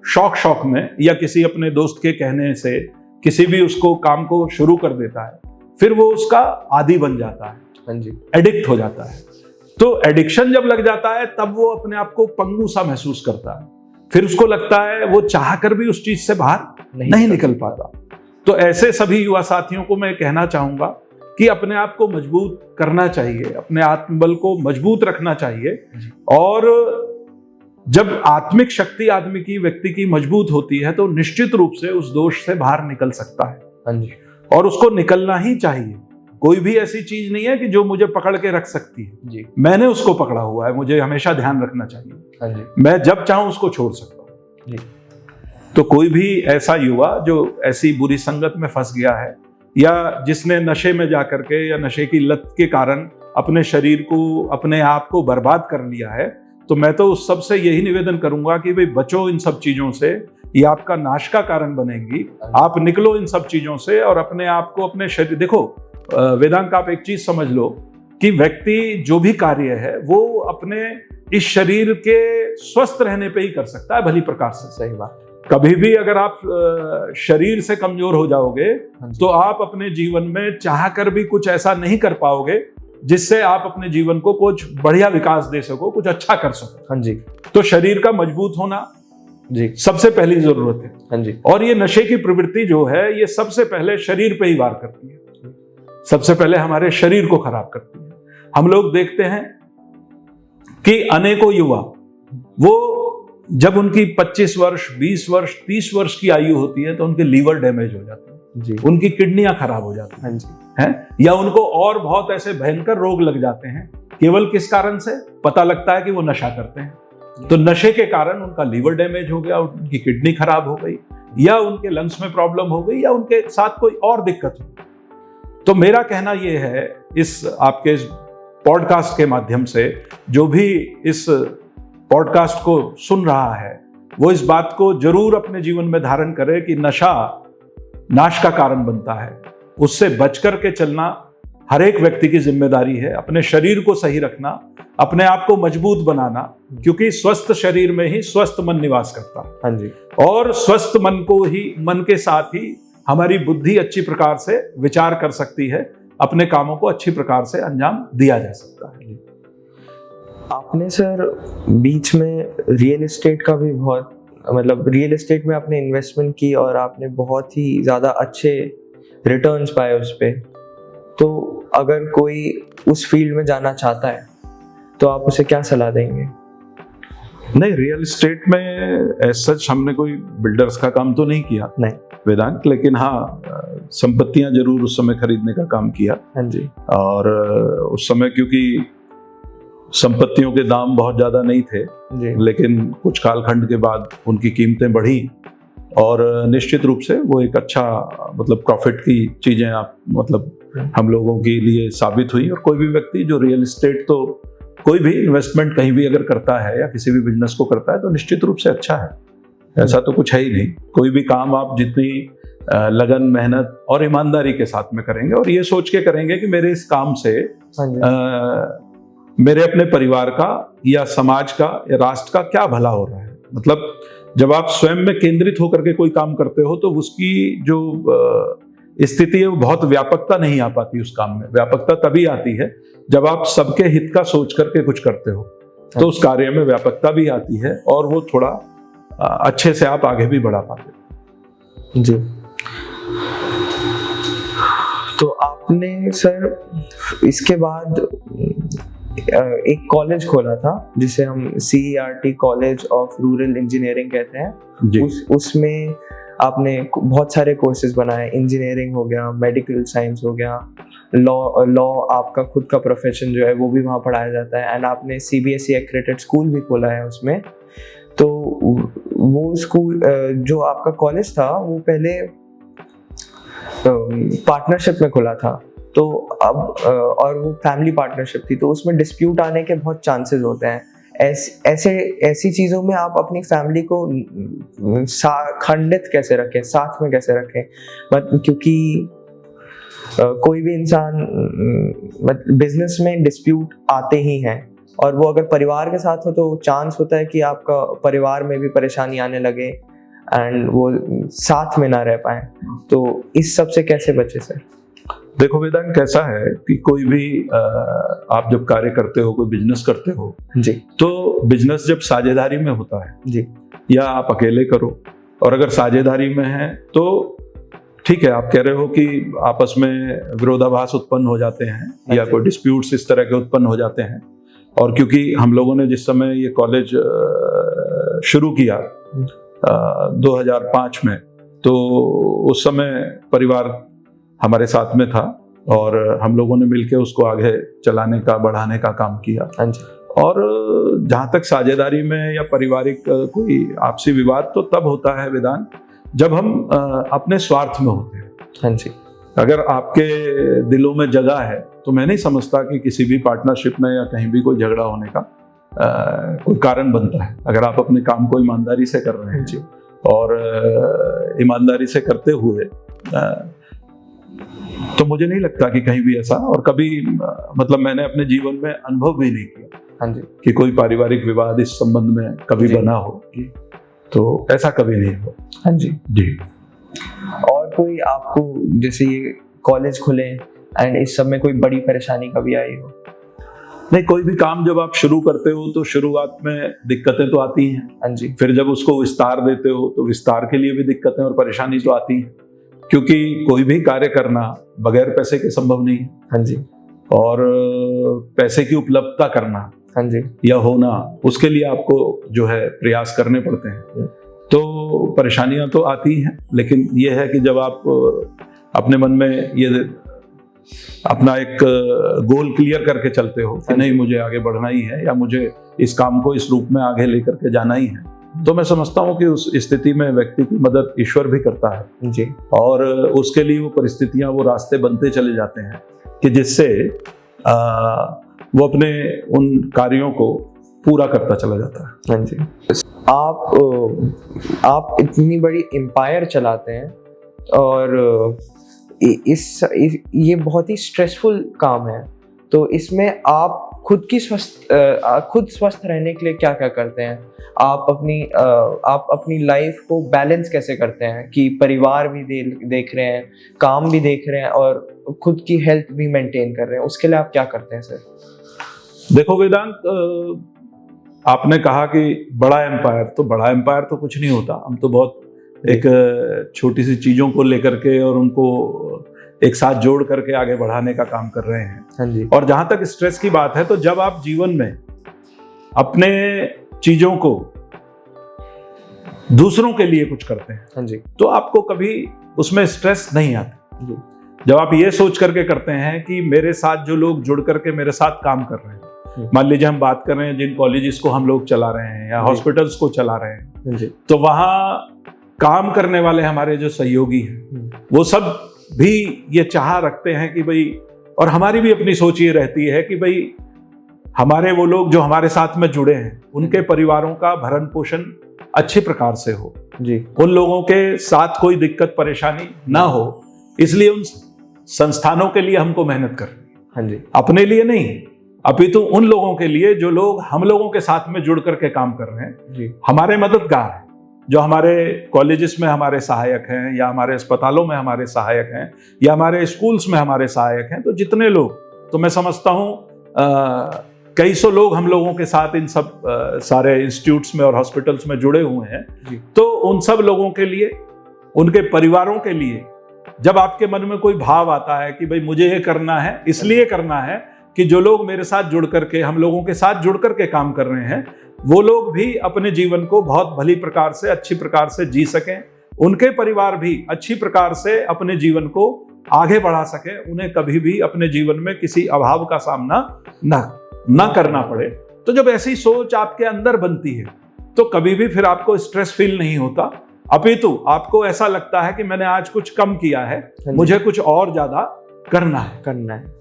शौक में या किसी अपने दोस्त के कहने से किसी भी उसको काम को शुरू कर देता है, फिर वो उसका आदी बन जाता है, हाँ जी, एडिक्ट हो जाता है। तो एडिक्शन जब लग जाता है तब वो अपने आप को पंगु सा महसूस करता है, फिर उसको लगता है वो चाह कर भी उस चीज से बाहर नहीं निकल पाता। तो ऐसे सभी युवा साथियों को मैं कहना चाहूंगा कि अपने आप को मजबूत करना चाहिए, अपने आत्मबल को मजबूत रखना चाहिए, और जब आत्मिक शक्ति आदमी की, व्यक्ति की मजबूत होती है तो निश्चित रूप से उस दोष से बाहर निकल सकता है। हाँ जी। और उसको निकलना ही चाहिए। कोई भी ऐसी चीज नहीं है कि जो मुझे पकड़ के रख सकती है जी। मैंने उसको पकड़ा हुआ है, मुझे हमेशा ध्यान रखना चाहिए। हाँ जी। मैं जब चाहूं उसको छोड़ सकता हूं। जी। तो कोई भी ऐसा युवा जो ऐसी बुरी संगत में फंस गया है, या जिसने नशे में जाकर के या नशे की लत के कारण अपने शरीर को, अपने आप को बर्बाद कर लिया है, तो मैं तो उस सब से यही निवेदन करूंगा कि भाई बचो इन सब चीजों से, ये आपका नाश का कारण बनेंगी। आप निकलो इन सब चीजों से और अपने आप को, अपने शरीर, देखो वेदांत, आप एक चीज समझ लो कि व्यक्ति जो भी कार्य है वो अपने इस शरीर के स्वस्थ रहने पे ही कर सकता है, भली प्रकार से। सही बात। कभी भी अगर आप शरीर से कमजोर हो जाओगे तो आप अपने जीवन में चाह कर भी कुछ ऐसा नहीं कर पाओगे जिससे आप अपने जीवन को कुछ बढ़िया विकास दे सको, कुछ अच्छा कर सको। हाँ जी। तो शरीर का मजबूत होना जी सबसे पहली जरूरत है। हाँ जी। और ये नशे की प्रवृत्ति जो है ये सबसे पहले शरीर पे ही वार करती है, सबसे पहले हमारे शरीर को खराब करती है। हम लोग देखते हैं कि अनेकों युवा, वो जब उनकी 25 वर्ष, 20 वर्ष, 30 वर्ष की आयु होती है तो उनके लीवर डैमेज हो जाते हैं जी, उनकी किडनियां खराब हो जाती हाँ जी, हैं, या उनको और बहुत ऐसे भयंकर रोग लग जाते हैं। केवल किस कारण से? पता लगता है कि वो नशा करते हैं। तो नशे के कारण उनका लीवर डैमेज हो गया, उनकी किडनी खराब हो गई, या उनके लंग्स में प्रॉब्लम हो गई, या उनके साथ कोई और दिक्कत हो गई। तो मेरा कहना यह है, इस आपके पॉडकास्ट के माध्यम से जो भी इस पॉडकास्ट को सुन रहा है वो इस बात को जरूर अपने जीवन में धारण करे कि नशा नाश का कारण बनता है। उससे बचकर के चलना हर एक व्यक्ति की जिम्मेदारी है। अपने शरीर को सही रखना, अपने आप को मजबूत बनाना, क्योंकि स्वस्थ शरीर में ही स्वस्थ मन निवास करता है। हाँ जी। और स्वस्थ मन को ही, मन के साथ ही हमारी बुद्धि अच्छी प्रकार से विचार कर सकती है, अपने कामों को अच्छी प्रकार से अंजाम दिया जा सकता है। आपने सर बीच में रियल एस्टेट का भी बहुत, मतलब रियल एस्टेट में आपने इन्वेस्टमेंट की और आपने बहुत ही ज़्यादा अच्छे रिटर्न्स पाए उस पर। तो अगर कोई उस फील्ड में जाना चाहता है तो आप उसे क्या सलाह देंगे? नहीं, रियल एस्टेट में ऐसा हमने कोई बिल्डर्स का काम तो नहीं किया नहीं वेदांत, लेकिन हाँ संपत्तियां जरूर उस समय खरीदने का काम किया। हाँ जी। और उस समय क्योंकि संपत्तियों के दाम बहुत ज़्यादा नहीं थे जी। लेकिन कुछ कालखंड के बाद उनकी कीमतें बढ़ी और निश्चित रूप से वो एक अच्छा, मतलब प्रॉफिट की चीज़ें आप, मतलब हम लोगों के लिए साबित हुई। और कोई भी व्यक्ति जो रियल एस्टेट, तो कोई भी इन्वेस्टमेंट कहीं भी अगर करता है या किसी भी बिजनेस को करता है तो निश्चित रूप से अच्छा है। ऐसा तो कुछ है ही नहीं। कोई भी काम आप जितनी लगन, मेहनत और ईमानदारी के साथ में करेंगे और ये सोच के करेंगे कि मेरे इस काम से मेरे अपने परिवार का या समाज का या राष्ट्र का क्या भला हो रहा है। मतलब जब आप स्वयं में केंद्रित होकर के कोई काम करते हो तो उसकी जो स्थिति है वो बहुत व्यापकता नहीं आ पाती उस काम में। व्यापकता तभी आती है जब आप सबके हित का सोच करके कुछ करते हो, तो उस कार्य में व्यापकता भी आती है और वो थोड़ा अच्छे से आप आगे भी बढ़ा पाते। जी। तो आपने सर इसके बाद एक कॉलेज खोला था जिसे हम CERT college of rural engineering कहते हैं। उसमें आपने बहुत सारे कोर्सेज बनाए, इंजीनियरिंग हो गया, मेडिकल साइंस हो गया, लॉ आपका खुद का प्रोफेशन जो है वो भी वहाँ पढ़ाया जाता है, एंड आपने CBSE एक्रेडिटेड स्कूल भी खोला है उसमें। तो वो स्कूल जो आपका कॉलेज था वो पहले पार्टनरशिप में खुला था, तो अब और वो फैमिली पार्टनरशिप थी, तो उसमें डिस्प्यूट आने के बहुत चांसेस होते हैं। ऐसी चीज़ों में आप अपनी फैमिली को खंडित कैसे रखें, साथ में कैसे रखें? क्योंकि कोई भी इंसान बिजनेस में डिस्प्यूट आते ही हैं, और वो अगर परिवार के साथ हो तो चांस होता है कि आपका परिवार में भी परेशानी आने लगे एंड वो साथ में ना रह पाए। तो इस सब से कैसे बचे सर? देखो वेदांत, कैसा है कि कोई भी आप जब कार्य करते हो, कोई बिजनेस करते हो जी, तो बिजनेस जब साझेदारी में होता है जी, या आप अकेले करो, और अगर साझेदारी में है तो ठीक है, आप कह रहे हो कि आपस में विरोधाभास उत्पन्न हो जाते हैं या कोई डिस्प्यूट्स इस तरह के उत्पन्न हो जाते हैं। और क्योंकि हम लोगों ने जिस समय ये कॉलेज शुरू किया 2005 में, तो उस समय परिवार हमारे साथ में था और हम लोगों ने मिलकर उसको आगे चलाने का, बढ़ाने का काम किया। और जहाँ तक साझेदारी में या पारिवारिक कोई आपसी विवाद तो तब होता है वेदांत, जब हम अपने स्वार्थ में होते हैं। हाँ जी। अगर आपके दिलों में जगह है तो मैं नहीं समझता कि किसी भी पार्टनरशिप में या कहीं भी कोई झगड़ा होने का कोई कारण बनता है। अगर आप अपने काम को ईमानदारी से कर रहे हैं जी, और ईमानदारी से करते हुए तो मुझे नहीं लगता कि कहीं भी ऐसा, और कभी मतलब मैंने अपने जीवन में अनुभव भी नहीं किया हाँ जी कि कोई पारिवारिक विवाद इस संबंध में कभी बना हो। तो ऐसा कभी नहीं हो। हाँ जी जी। और कोई आपको जैसे ये कॉलेज खुले एंड इस सब में कोई बड़ी परेशानी कभी आई हो? नहीं, कोई भी काम जब आप शुरू करते हो तो शुरुआत में दिक्कतें तो आती हैं। हाँ जी। फिर जब उसको विस्तार देते हो तो विस्तार के लिए भी दिक्कतें और परेशानी तो आती हैं, क्योंकि कोई भी कार्य करना बगैर पैसे के संभव नहीं है। हाँ जी। और पैसे की उपलब्धता करना हाँ जी या होना, उसके लिए आपको जो है प्रयास करने पड़ते हैं। तो परेशानियां तो आती हैं, लेकिन ये है कि जब आप अपने मन में ये अपना एक गोल क्लियर करके चलते हो कि नहीं, मुझे आगे बढ़ना ही है या मुझे इस काम को इस रूप में आगे लेकर के जाना ही है, तो मैं समझता हूँ कि उस स्थिति में व्यक्ति की मदद ईश्वर भी करता है जी। और उसके लिए वो परिस्थितियां, वो रास्ते बनते चले जाते हैं कि जिससे वो अपने उन कार्यों को पूरा करता चला जाता है। हाँ जी। आप इतनी बड़ी एम्पायर चलाते हैं और ये बहुत ही स्ट्रेसफुल काम है, तो इसमें आप खुद स्वस्थ रहने के लिए क्या क्या करते हैं? आप अपनी लाइफ को बैलेंस कैसे करते हैं कि परिवार भी देख रहे हैं, काम भी देख रहे हैं और खुद की हेल्थ भी मेंटेन कर रहे हैं? उसके लिए आप क्या करते हैं सर? देखो वेदांत, आपने कहा कि बड़ा एम्पायर तो कुछ नहीं होता। हम तो बहुत एक छोटी सी चीजों को लेकर के और उनको एक साथ जोड़ करके आगे बढ़ाने का काम कर रहे हैं। हाँ जी। और जहां तक स्ट्रेस की बात है, तो जब आप जीवन में अपने चीजों को दूसरों के लिए कुछ करते हैं, हाँ जी, तो आपको कभी उसमें स्ट्रेस नहीं आता जी। जब आप ये सोच करके करते हैं कि मेरे साथ जो लोग जुड़ करके मेरे साथ काम कर रहे हैं, मान लीजिए हम बात कर रहे हैं जिन कॉलेजेस को हम लोग चला रहे हैं या हॉस्पिटल्स को चला रहे हैं जी, तो वहां काम करने वाले हमारे जो सहयोगी हैं वो सब भी ये चाह रखते हैं कि भाई, और हमारी भी अपनी सोच ये रहती है कि भाई हमारे वो लोग जो हमारे साथ में जुड़े हैं उनके परिवारों का भरण पोषण अच्छे प्रकार से हो जी, उन लोगों के साथ कोई दिक्कत परेशानी ना हो, इसलिए उन संस्थानों के लिए हमको मेहनत करनी है। हाँ जी। अपने लिए नहीं, अपितु उन लोगों के लिए जो लोग हम लोगों के साथ में जुड़ करके काम कर रहे हैं जी, हमारे मददगार हैं, जो हमारे कॉलेजेस में हमारे सहायक हैं या हमारे अस्पतालों में हमारे सहायक हैं या हमारे स्कूल्स में हमारे सहायक हैं। तो जितने लोग, तो मैं समझता हूँ कई सौ लोग हम लोगों के साथ इन सब सारे इंस्टीट्यूट्स में और हॉस्पिटल्स में जुड़े हुए हैं जी। तो उन सब लोगों के लिए, उनके परिवारों के लिए, जब आपके मन में कोई भाव आता है कि भाई मुझे ये करना है, इसलिए करना है कि जो लोग मेरे साथ जुड़ करके, हम लोगों के साथ जुड़ करके काम कर रहे हैं, वो लोग भी अपने जीवन को बहुत भली प्रकार से, अच्छी प्रकार से जी सकें, उनके परिवार भी अच्छी प्रकार से अपने जीवन को आगे बढ़ा सके, उन्हें कभी भी अपने जीवन में किसी अभाव का सामना ना करना पड़े। तो जब ऐसी सोच आपके अंदर बनती है तो कभी भी फिर आपको स्ट्रेस फील नहीं होता, अपितु आपको ऐसा लगता है कि मैंने आज कुछ कम किया है, मुझे कुछ और ज्यादा करना है,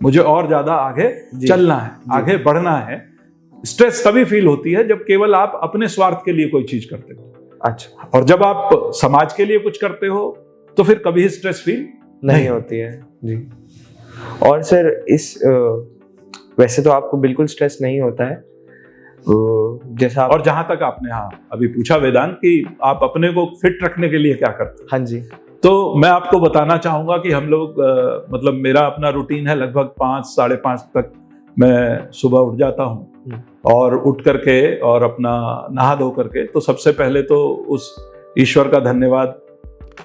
मुझे और ज्यादा आगे चलना है, आगे बढ़ना है। स्ट्रेस तभी फील होती है जब केवल आप अपने स्वार्थ के लिए कोई चीज करते हो। अच्छा। और जब आप समाज के लिए कुछ करते हो तो फिर कभी स्ट्रेस फील नहीं होती है जी। और सर वैसे तो आपको बिल्कुल स्ट्रेस नहीं होता है जैसा और जहां तक आपने अभी पूछा वेदांत कि आप अपने को फिट रखने के लिए क्या करते हैं। हाँ जी। तो मैं आपको बताना चाहूंगा कि हम लोग मतलब मेरा अपना रूटीन है, लगभग 5 साढ़े 5 तक मैं सुबह उठ जाता हूँ और उठ करके और अपना नहा धो करके तो सबसे पहले तो उस ईश्वर का धन्यवाद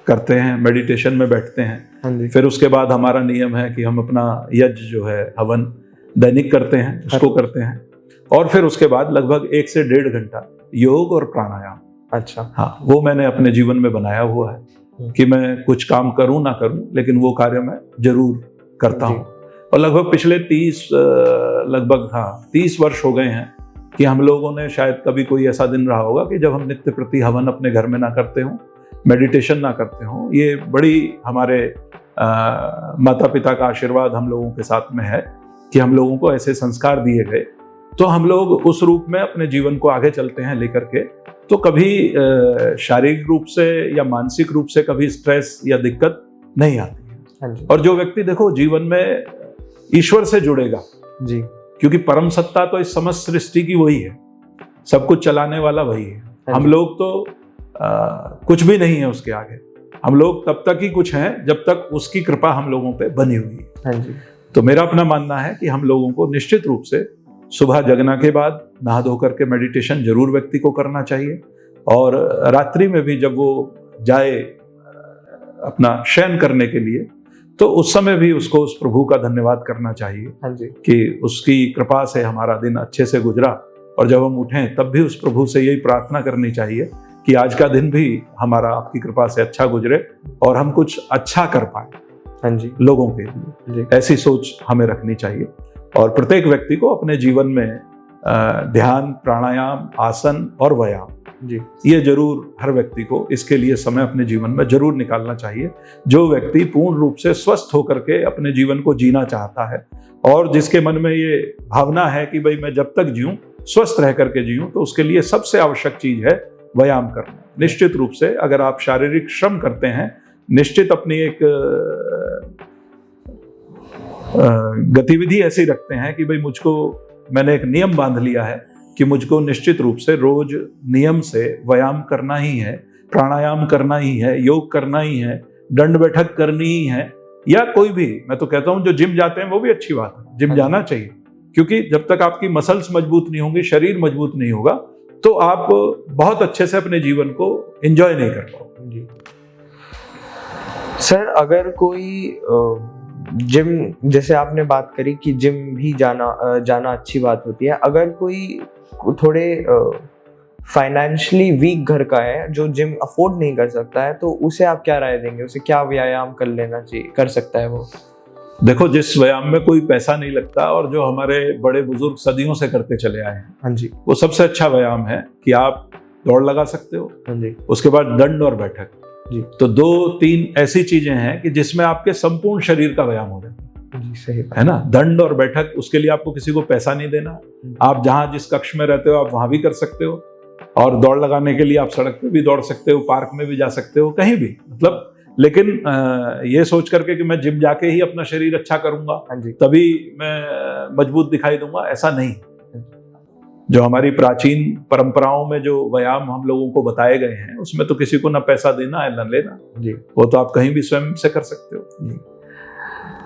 करते हैं, मेडिटेशन में बैठते हैं। हाँ जी। फिर उसके बाद हमारा नियम है कि हम अपना यज्ञ जो है हवन दैनिक करते हैं, उसको करते हैं। और फिर उसके बाद लगभग 1 से 1.5 घंटा योग और प्राणायाम। अच्छा। हाँ, वो मैंने अपने जीवन में बनाया हुआ है कि मैं कुछ काम करूं ना करूं लेकिन वो कार्य मैं जरूर करता हूं। और लगभग पिछले 30 वर्ष हो गए हैं कि हम लोगों ने शायद कभी कोई ऐसा दिन रहा होगा कि जब हम नित्य प्रति हवन अपने घर में ना करते हों, मेडिटेशन ना करते हों। ये बड़ी हमारे माता पिता का आशीर्वाद हम लोगों के साथ में है कि हम लोगों को ऐसे संस्कार दिए गए, तो हम लोग उस रूप में अपने जीवन को आगे चलते हैं लेकर के। तो कभी शारीरिक रूप से या मानसिक रूप से कभी स्ट्रेस या दिक्कत नहीं आती है। हाँ जी। और जो व्यक्ति देखो जीवन में ईश्वर से जुड़ेगा जी, क्योंकि परम सत्ता तो इस समस्त सृष्टि की वही है, सब कुछ चलाने वाला वही है। हम लोग तो कुछ भी नहीं है उसके आगे, हम लोग तब तक ही कुछ हैं जब तक उसकी कृपा हम लोगों पे बनी हुई है। हाँ जी। तो मेरा अपना मानना है कि हम लोगों को निश्चित रूप से सुबह जगना के बाद नहा धो करके मेडिटेशन जरूर व्यक्ति को करना चाहिए। और रात्रि में भी जब वो जाए अपना शयन करने के लिए तो उस समय भी उसको उस प्रभु का धन्यवाद करना चाहिए। हाँ जी। कि उसकी कृपा से हमारा दिन अच्छे से गुजरा। और जब हम उठें तब भी उस प्रभु से यही प्रार्थना करनी चाहिए कि आज का दिन भी हमारा आपकी कृपा से अच्छा गुजरे और हम कुछ अच्छा कर पाए। हाँ जी। लोगों के लिए ऐसी सोच हमें रखनी चाहिए। और प्रत्येक व्यक्ति को अपने जीवन में ध्यान, प्राणायाम, आसन और व्यायाम जी, ये जरूर हर व्यक्ति को इसके लिए समय अपने जीवन में जरूर निकालना चाहिए। जो व्यक्ति पूर्ण रूप से स्वस्थ होकर के अपने जीवन को जीना चाहता है और जिसके मन में ये भावना है कि भाई मैं जब तक जीऊं स्वस्थ रह करके जीऊं, तो उसके लिए सबसे आवश्यक चीज है व्यायाम करना। निश्चित रूप से अगर आप शारीरिक श्रम करते हैं, निश्चित अपनी एक गतिविधि ऐसी रखते हैं कि भाई मैंने एक नियम बांध लिया है कि मुझको निश्चित रूप से रोज नियम से व्यायाम करना ही है, प्राणायाम करना ही है, योग करना ही है, दंड बैठक करनी ही है। या कोई भी, मैं तो कहता हूं जो जिम जाते हैं वो भी अच्छी बात है, जिम जाना चाहिए, क्योंकि जब तक आपकी मसल्स मजबूत नहीं होंगी, शरीर मजबूत नहीं होगा, तो आप बहुत अच्छे से अपने जीवन को एंजॉय नहीं कर पाओगे। सर अगर कोई जिम, जैसे आपने बात करी कि जिम भी जाना अच्छी बात होती है, अगर कोई थोड़े फाइनेंशियली वीक घर का है जो जिम अफोर्ड नहीं कर सकता है, तो उसे आप क्या राय देंगे? उसे क्या व्यायाम कर लेना चाहिए, कर सकता है वो? देखो, जिस व्यायाम में कोई पैसा नहीं लगता और जो हमारे बड़े बुजुर्ग सदियों से करते चले आए हैं, हाँ जी, वो सबसे अच्छा व्यायाम है कि आप दौड़ लगा सकते हो। हाँ जी। उसके बाद दंड और बैठक जी। तो 2-3 ऐसी चीजें हैं कि जिसमें आपके संपूर्ण शरीर का व्यायाम हो जाता है। सही है ना। दंड और बैठक, उसके लिए आपको किसी को पैसा नहीं देना, आप जहां जिस कक्ष में रहते हो आप वहां भी कर सकते हो। और दौड़ लगाने के लिए आप सड़क पे भी दौड़ सकते हो, पार्क में भी जा सकते हो, कहीं भी, मतलब। लेकिन ये सोच करके कि मैं जिम जाके ही अपना शरीर अच्छा करूंगा, तभी मैं मजबूत दिखाई दूंगा, ऐसा नहीं। जो हमारी प्राचीन परंपराओं में जो व्यायाम हम लोगों को बताए गए हैं, उसमें तो किसी को ना पैसा देना है ना लेना जी, वो तो आप कहीं भी स्वयं से कर सकते हो जी।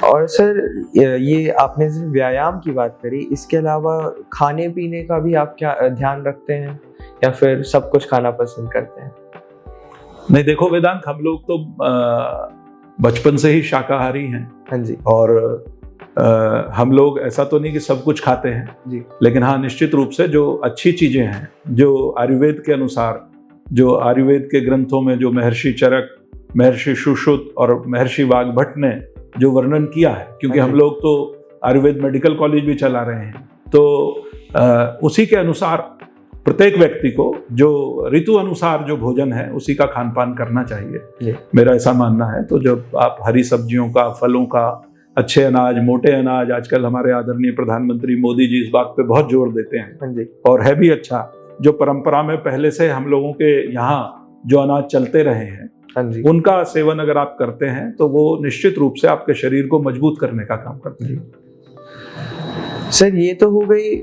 और सर ये आपने व्यायाम की बात करी, इसके अलावा खाने पीने का भी आप क्या ध्यान रखते हैं या फिर सब कुछ खाना पसंद करते हैं? नहीं, देखो वेदांत, हम लोग तो बचपन से ही शाकाहारी हैं। हाँ जी। और हम लोग ऐसा तो नहीं कि सब कुछ खाते हैं जी, लेकिन हाँ, निश्चित रूप से जो अच्छी चीजें हैं, जो आयुर्वेद के अनुसार, जो आयुर्वेद के ग्रंथों में जो महर्षि चरक, महर्षि सुश्रुत और महर्षि वाग्भट ने जो वर्णन किया है, क्योंकि हम लोग तो आयुर्वेद मेडिकल कॉलेज भी चला रहे हैं, तो उसी के अनुसार प्रत्येक व्यक्ति को जो ऋतु अनुसार जो भोजन है उसी का खान पान करना चाहिए, मेरा ऐसा मानना है। तो जब आप हरी सब्जियों का, फलों का, अच्छे अनाज, मोटे अनाज, आजकल हमारे आदरणीय प्रधानमंत्री मोदी जी इस बात पे बहुत जोर देते हैं और है भी अच्छा, जो परंपरा में पहले से हम लोगों के यहाँ जो अनाज चलते रहे हैं उनका सेवन अगर आप करते हैं तो वो निश्चित रूप से आपके शरीर को मजबूत करने का काम करते हैं। सर ये तो हो गई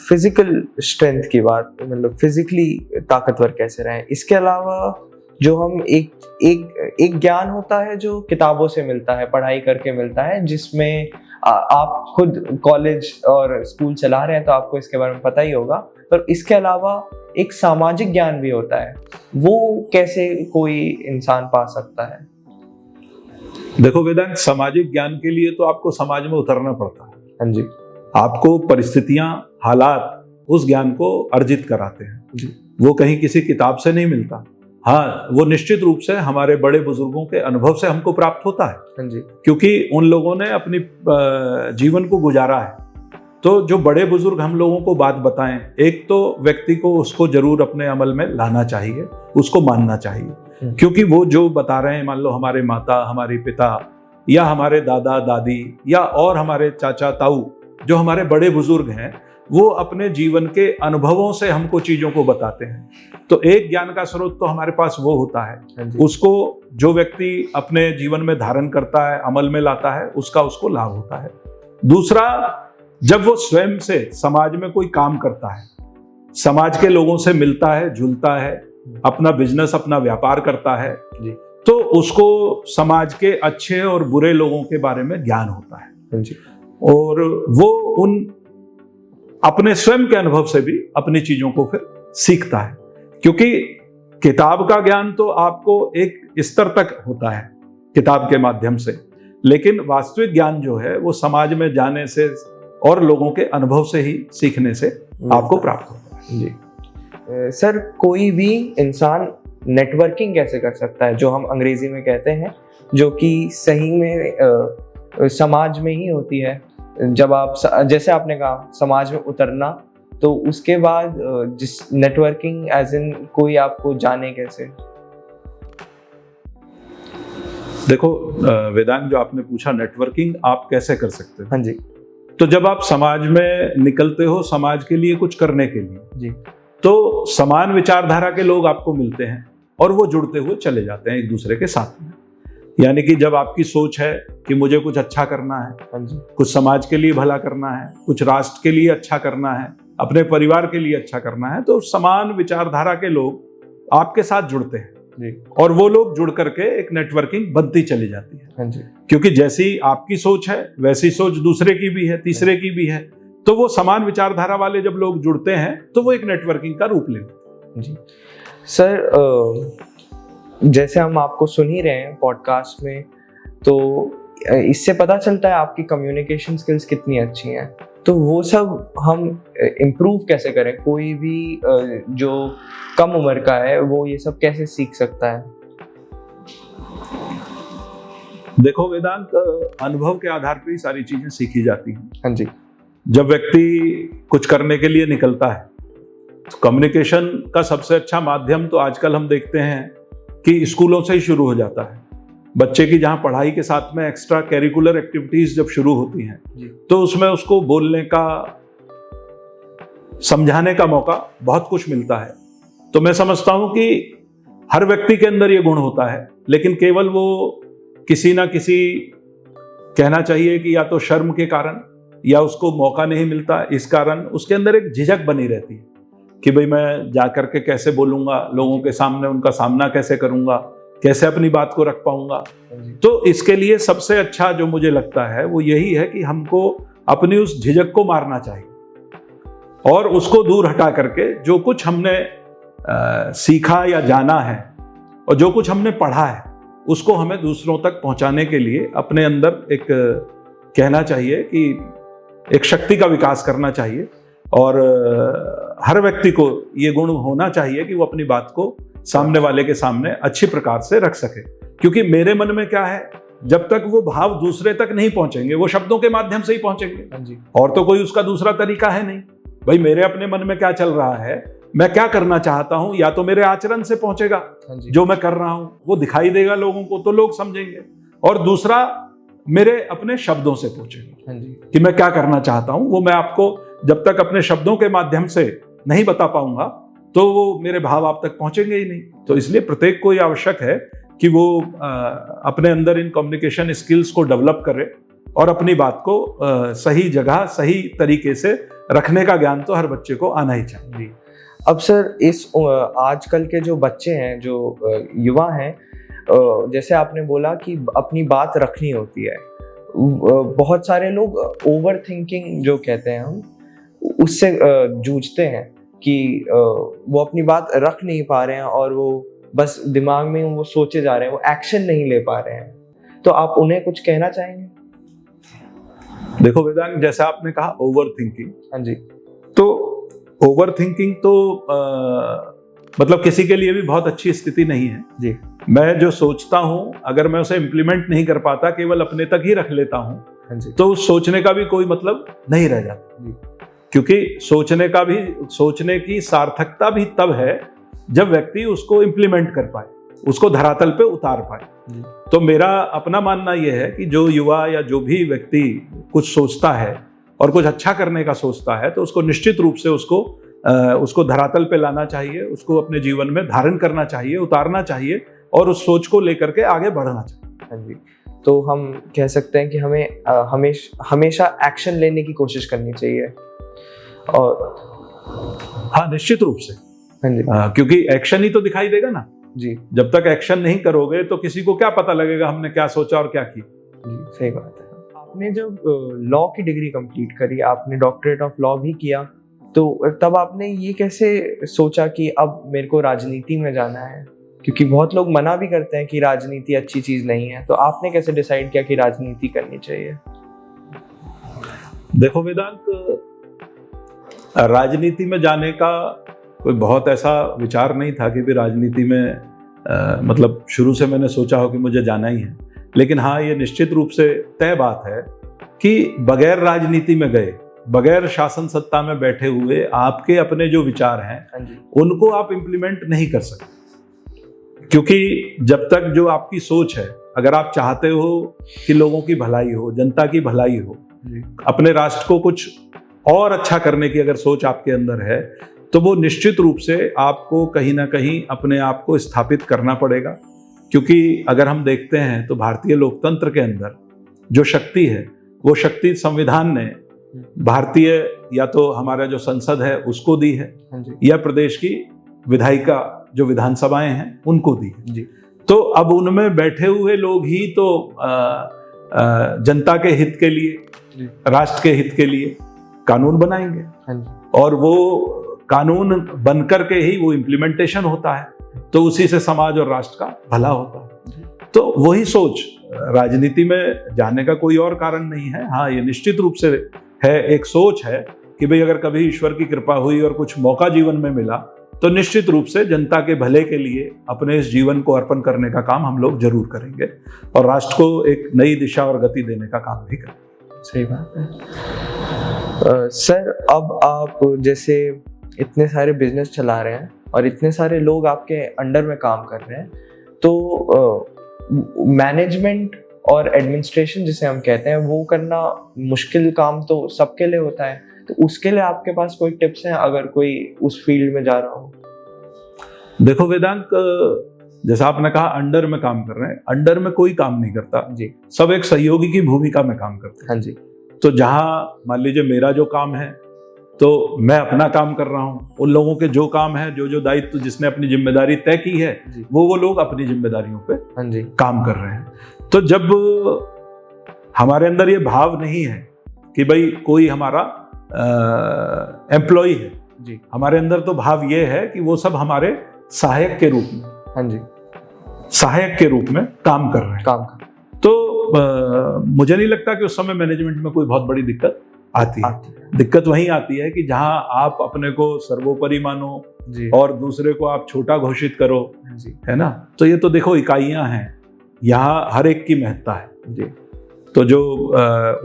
फिजिकल स्ट्रेंथ की बात, मतलब फिजिकली ताकतवर कैसे रहें। इसके अलावा जो हम एक ज्ञान होता है जो किताबों से मिलता है, पढ़ाई करके मिलता है, जिसमें आप खुद कॉलेज और स्कूल चला रहे हैं तो आपको इसके बारे में पता ही होगा, पर इसके अलावा एक सामाजिक ज्ञान भी होता है, वो कैसे कोई इंसान पा सकता है? देखो वेदांत, सामाजिक ज्ञान के लिए तो आपको समाज में उतरना पड़ता है। हाँ जी। आपको परिस्थितियां, हालात उस ज्ञान को अर्जित कराते हैं जी। वो कहीं किसी किताब से नहीं मिलता। हाँ, वो निश्चित रूप से हमारे बड़े बुजुर्गों के अनुभव से हमको प्राप्त होता है। हाँ जी। क्योंकि उन लोगों ने अपनी जीवन को गुजारा है। तो जो बड़े बुजुर्ग हम लोगों को बात बताएं, एक तो व्यक्ति को उसको जरूर अपने अमल में लाना चाहिए, उसको मानना चाहिए, क्योंकि वो जो बता रहे हैं, मान लो हमारे माता, हमारे पिता या हमारे दादा दादी या और हमारे चाचा ताऊ, जो हमारे बड़े बुजुर्ग हैं, वो अपने जीवन के अनुभवों से हमको चीजों को बताते हैं। तो एक ज्ञान का स्रोत तो हमारे पास वो होता है, उसको जो व्यक्ति अपने जीवन में धारण करता है, अमल में लाता है, उसको लाभ होता है। दूसरा, जब वो स्वयं से समाज में कोई काम करता है, समाज के लोगों से मिलता है, जुलता है, अपना बिजनेस, अपना व्यापार करता है, तो उसको समाज के अच्छे और बुरे लोगों के बारे में ज्ञान होता है और वो उन अपने स्वयं के अनुभव से भी अपनी चीजों को फिर सीखता है। क्योंकि किताब का ज्ञान तो आपको एक स्तर तक होता है किताब के माध्यम से, लेकिन वास्तविक ज्ञान जो है वो समाज में जाने से और लोगों के अनुभव से ही सीखने से आपको प्राप्त होता है। जी सर, कोई भी इंसान नेटवर्किंग कैसे कर सकता है, जो हम अंग्रेजी में कहते हैं, जो कि सही में समाज में ही होती है? जब आप, जैसे आपने कहा, समाज में उतरना, तो उसके बाद जिस नेटवर्किंग एज इन कोई आपको जाने कैसे? देखो वेदांत, जो आपने पूछा नेटवर्किंग आप कैसे कर सकते हो, हाँ जी, तो जब आप समाज में निकलते हो समाज के लिए कुछ करने के लिए जी, तो समान विचारधारा के लोग आपको मिलते हैं और वो जुड़ते हुए चले जाते हैं एक दूसरे के साथ में। यानी कि जब आपकी सोच है कि मुझे कुछ अच्छा करना है, कुछ समाज के लिए भला करना है, कुछ राष्ट्र के लिए अच्छा करना है, अपने परिवार के लिए अच्छा करना है, तो समान विचारधारा के लोग आपके साथ जुड़ते हैं जी। और वो लोग जुड़ करके एक नेटवर्किंग बनती चली जाती है। हाँ जी। क्योंकि जैसी आपकी सोच है वैसी सोच दूसरे की भी है, तीसरे की भी है, तो वो समान विचारधारा वाले जब लोग जुड़ते हैं तो वो एक नेटवर्किंग का रूप लेते हैं। जी सर, जैसे हम आपको सुन ही रहे हैं पॉडकास्ट में, तो इससे पता चलता है आपकी कम्युनिकेशन स्किल्स कितनी अच्छी हैं। तो वो सब हम इम्प्रूव कैसे करें? कोई भी जो कम उम्र का है वो ये सब कैसे सीख सकता है? देखो वेदांत, अनुभव के आधार पर ही सारी चीजें सीखी जाती हैं। हाँ जी। जब व्यक्ति कुछ करने के लिए निकलता है तो कम्युनिकेशन का सबसे अच्छा माध्यम तो आजकल हम देखते हैं कि स्कूलों से ही शुरू हो जाता है। बच्चे की जहाँ पढ़ाई के साथ में एक्स्ट्रा कैरिकुलर एक्टिविटीज जब शुरू होती हैं तो उसमें उसको बोलने का, समझाने का मौका बहुत कुछ मिलता है। तो मैं समझता हूं कि हर व्यक्ति के अंदर ये गुण होता है, लेकिन केवल वो किसी ना किसी, कहना चाहिए कि या तो शर्म के कारण या उसको मौका नहीं मिलता, इस कारण उसके अंदर एक झिझक बनी रहती है कि भाई मैं जाकर के कैसे बोलूंगा लोगों के सामने, उनका सामना कैसे करूंगा, कैसे अपनी बात को रख पाऊंगा। तो इसके लिए सबसे अच्छा जो मुझे लगता है वो यही है कि हमको अपनी उस झिझक को मारना चाहिए और उसको दूर हटा करके जो कुछ हमने सीखा या जाना है और जो कुछ हमने पढ़ा है उसको हमें दूसरों तक पहुंचाने के लिए अपने अंदर एक, कहना चाहिए कि एक शक्ति का विकास करना चाहिए। और हर व्यक्ति को ये गुण होना चाहिए कि वो अपनी बात को सामने वाले के सामने अच्छी प्रकार से रख सके। क्योंकि मेरे मन में क्या है जब तक वो भाव दूसरे तक नहीं पहुंचेंगे, वो शब्दों के माध्यम से ही पहुंचेंगे। हाँ जी। और तो कोई उसका दूसरा तरीका है नहीं। भाई मेरे अपने मन में क्या चल रहा है, मैं क्या करना चाहता हूं, या तो मेरे आचरण से पहुंचेगा, हाँ जी। जो मैं कर रहा हूं वो दिखाई देगा लोगों को, तो लोग समझेंगे। और दूसरा मेरे अपने शब्दों से पहुंचेगा हाँ जी। कि मैं क्या करना चाहता हूं। वो मैं आपको जब तक अपने शब्दों के माध्यम से नहीं बता पाऊंगा तो वो मेरे भाव आप तक पहुंचेंगे ही नहीं। तो इसलिए प्रत्येक को ये आवश्यक है कि वो अपने अंदर इन कम्युनिकेशन स्किल्स को डेवलप करे और अपनी बात को सही जगह सही तरीके से रखने का ज्ञान तो हर बच्चे को आना ही चाहिए। अब सर इस आजकल के जो बच्चे हैं, जो युवा हैं, जैसे आपने बोला कि अपनी बात रखनी होती है, बहुत सारे लोग ओवर थिंकिंग जो कहते हैं हम, उससे जूझते हैं कि वो अपनी बात रख नहीं पा रहे हैं और वो बस दिमाग में वो सोचे जा रहे हैं, वो एक्शन नहीं ले पा रहे हैं। तो आप उन्हें कुछ कहना चाहेंगे? देखो वेदांग, जैसा आपने कहा ओवर थिंकिंग, हाँ जी। तो ओवर थिंकिंग तो मतलब किसी के लिए भी बहुत अच्छी स्थिति नहीं है जी। मैं जो सोचता हूं अगर मैं उसे इम्प्लीमेंट नहीं कर पाता, केवल अपने तक ही रख लेता हूं, हाँ जी। तो उस सोचने का भी कोई मतलब नहीं रह जाता जी। क्योंकि सोचने की सार्थकता भी तब है जब व्यक्ति उसको इम्प्लीमेंट कर पाए, उसको धरातल पे उतार पाए। जी। तो मेरा अपना मानना यह है कि जो युवा या जो भी व्यक्ति कुछ सोचता है और कुछ अच्छा करने का सोचता है, तो उसको निश्चित रूप से उसको धरातल पे लाना चाहिए, उसको अपने जीवन में धारण करना चाहिए, उतारना चाहिए और उस सोच को लेकर के आगे बढ़ना चाहिए। हाँ जी। तो हम कह सकते हैं कि हमें हमेशा एक्शन लेने की कोशिश करनी चाहिए। और हाँ, निश्चित रूप से। हाँ जी। क्योंकि एक्शन ही तो दिखाई देगा ना। जी। जब तक एक्शन नहीं करोगे तो किसी को क्या पता लगेगा हमने क्या सोचा और क्या किया। जी, सही बात है। आपने जब लॉ की डिग्री कंप्लीट करी, आपने डॉक्टरेट ऑफ लॉ भी किया, तो तब आपने ये कैसे सोचा कि अब मेरे को राजनीति में जाना है? क्योंकि बहुत लोग मना भी करते हैं कि राजनीति अच्छी चीज नहीं है, तो आपने कैसे डिसाइड किया कि राजनीति करनी चाहिए? देखो वेदांत, राजनीति में जाने का कोई बहुत ऐसा विचार नहीं था कि भी राजनीति में मतलब शुरू से मैंने सोचा हो कि मुझे जाना ही है। लेकिन हाँ, ये निश्चित रूप से तय बात है कि बगैर राजनीति में गए, बगैर शासन सत्ता में बैठे हुए आपके अपने जो विचार हैं उनको आप इम्प्लीमेंट नहीं कर सकते। क्योंकि जब तक जो आपकी सोच है, अगर आप चाहते हो कि लोगों की भलाई हो, जनता की भलाई हो, अपने राष्ट्र को कुछ और अच्छा करने की अगर सोच आपके अंदर है, तो वो निश्चित रूप से आपको कहीं ना कहीं अपने आप को स्थापित करना पड़ेगा। क्योंकि अगर हम देखते हैं तो भारतीय लोकतंत्र के अंदर जो शक्ति है, वो शक्ति संविधान ने भारतीय या तो हमारा जो संसद है उसको दी है, या प्रदेश की विधायिका जो विधानसभाएं हैं उनको दी है। जी। तो अब उनमें बैठे हुए लोग ही तो जनता के हित के लिए, राष्ट्र के हित के लिए कानून बनाएंगे, और वो कानून बनकर के ही वो इम्प्लीमेंटेशन होता है, तो उसी से समाज और राष्ट्र का भला होता है। तो वही सोच, राजनीति में जाने का कोई और कारण नहीं है। हाँ, ये निश्चित रूप से है, एक सोच है कि भाई अगर कभी ईश्वर की कृपा हुई और कुछ मौका जीवन में मिला, तो निश्चित रूप से जनता के भले के लिए अपने इस जीवन को अर्पण करने का काम हम लोग जरूर करेंगे और राष्ट्र को एक नई दिशा और गति देने का काम भी करेंगे। सही बात है। सर, अब आप जैसे इतने सारे बिजनेस चला रहे हैं और इतने सारे लोग आपके अंडर में काम कर रहे हैं, तो मैनेजमेंट और एडमिनिस्ट्रेशन जिसे हम कहते हैं, वो करना मुश्किल काम तो सबके लिए होता है। तो उसके लिए आपके पास कोई टिप्स हैं अगर कोई उस फील्ड में जा रहा हो? देखो वेदांत, जैसा आपने कहा अंडर में काम कर रहे हैं, अंडर में कोई काम नहीं करता जी, सब एक सहयोगी की भूमिका में काम करते हैं। हाँ जी। तो जहाँ मान लीजिए मेरा जो काम है, तो मैं अपना काम कर रहा हूँ, उन लोगों के जो काम है, जो दायित्व जिसने अपनी जिम्मेदारी तय की है, वो लोग अपनी जिम्मेदारियों पे काम कर रहे हैं। तो जब हमारे अंदर ये भाव नहीं है कि भाई कोई हमारा एम्प्लॉय है जी, हमारे अंदर तो भाव ये है कि वो सब हमारे सहायक के रूप में, हाँ जी, सहायक के रूप में काम कर रहे हैं। तो मुझे नहीं लगता कि उस समय मैनेजमेंट में कोई बहुत बड़ी दिक्कत आती है। दिक्कत वहीं आती है कि जहां आप अपने को सर्वोपरि मानो और दूसरे को आप छोटा घोषित करो, है ना। तो ये तो देखो इकाइयां हैं, यहाँ हर एक की महत्ता है जी। तो जो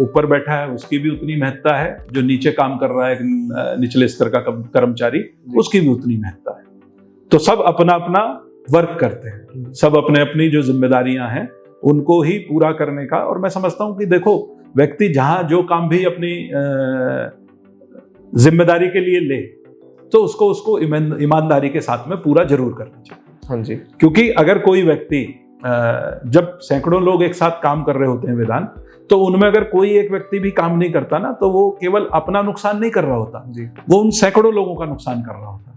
ऊपर बैठा है उसकी भी उतनी महत्ता है, जो नीचे काम कर रहा है निचले स्तर का कर्मचारी उसकी भी उतनी महत्ता है। तो सब अपना अपना वर्क करते हैं, सब अपने अपनी जो जिम्मेदारियां हैं उनको ही पूरा करने का। और मैं समझता हूं कि देखो, व्यक्ति जहां जो काम भी अपनी जिम्मेदारी के लिए ले तो उसको ईमानदारी के साथ में पूरा जरूर करना चाहिए। हाँ जी। क्योंकि अगर कोई व्यक्ति जब सैकड़ों लोग एक साथ काम कर रहे होते हैं वेदांत, तो उनमें अगर कोई एक व्यक्ति भी काम नहीं करता ना, तो वो केवल अपना नुकसान नहीं कर रहा होता जी। वो उन सैकड़ों लोगों का नुकसान कर रहा होता,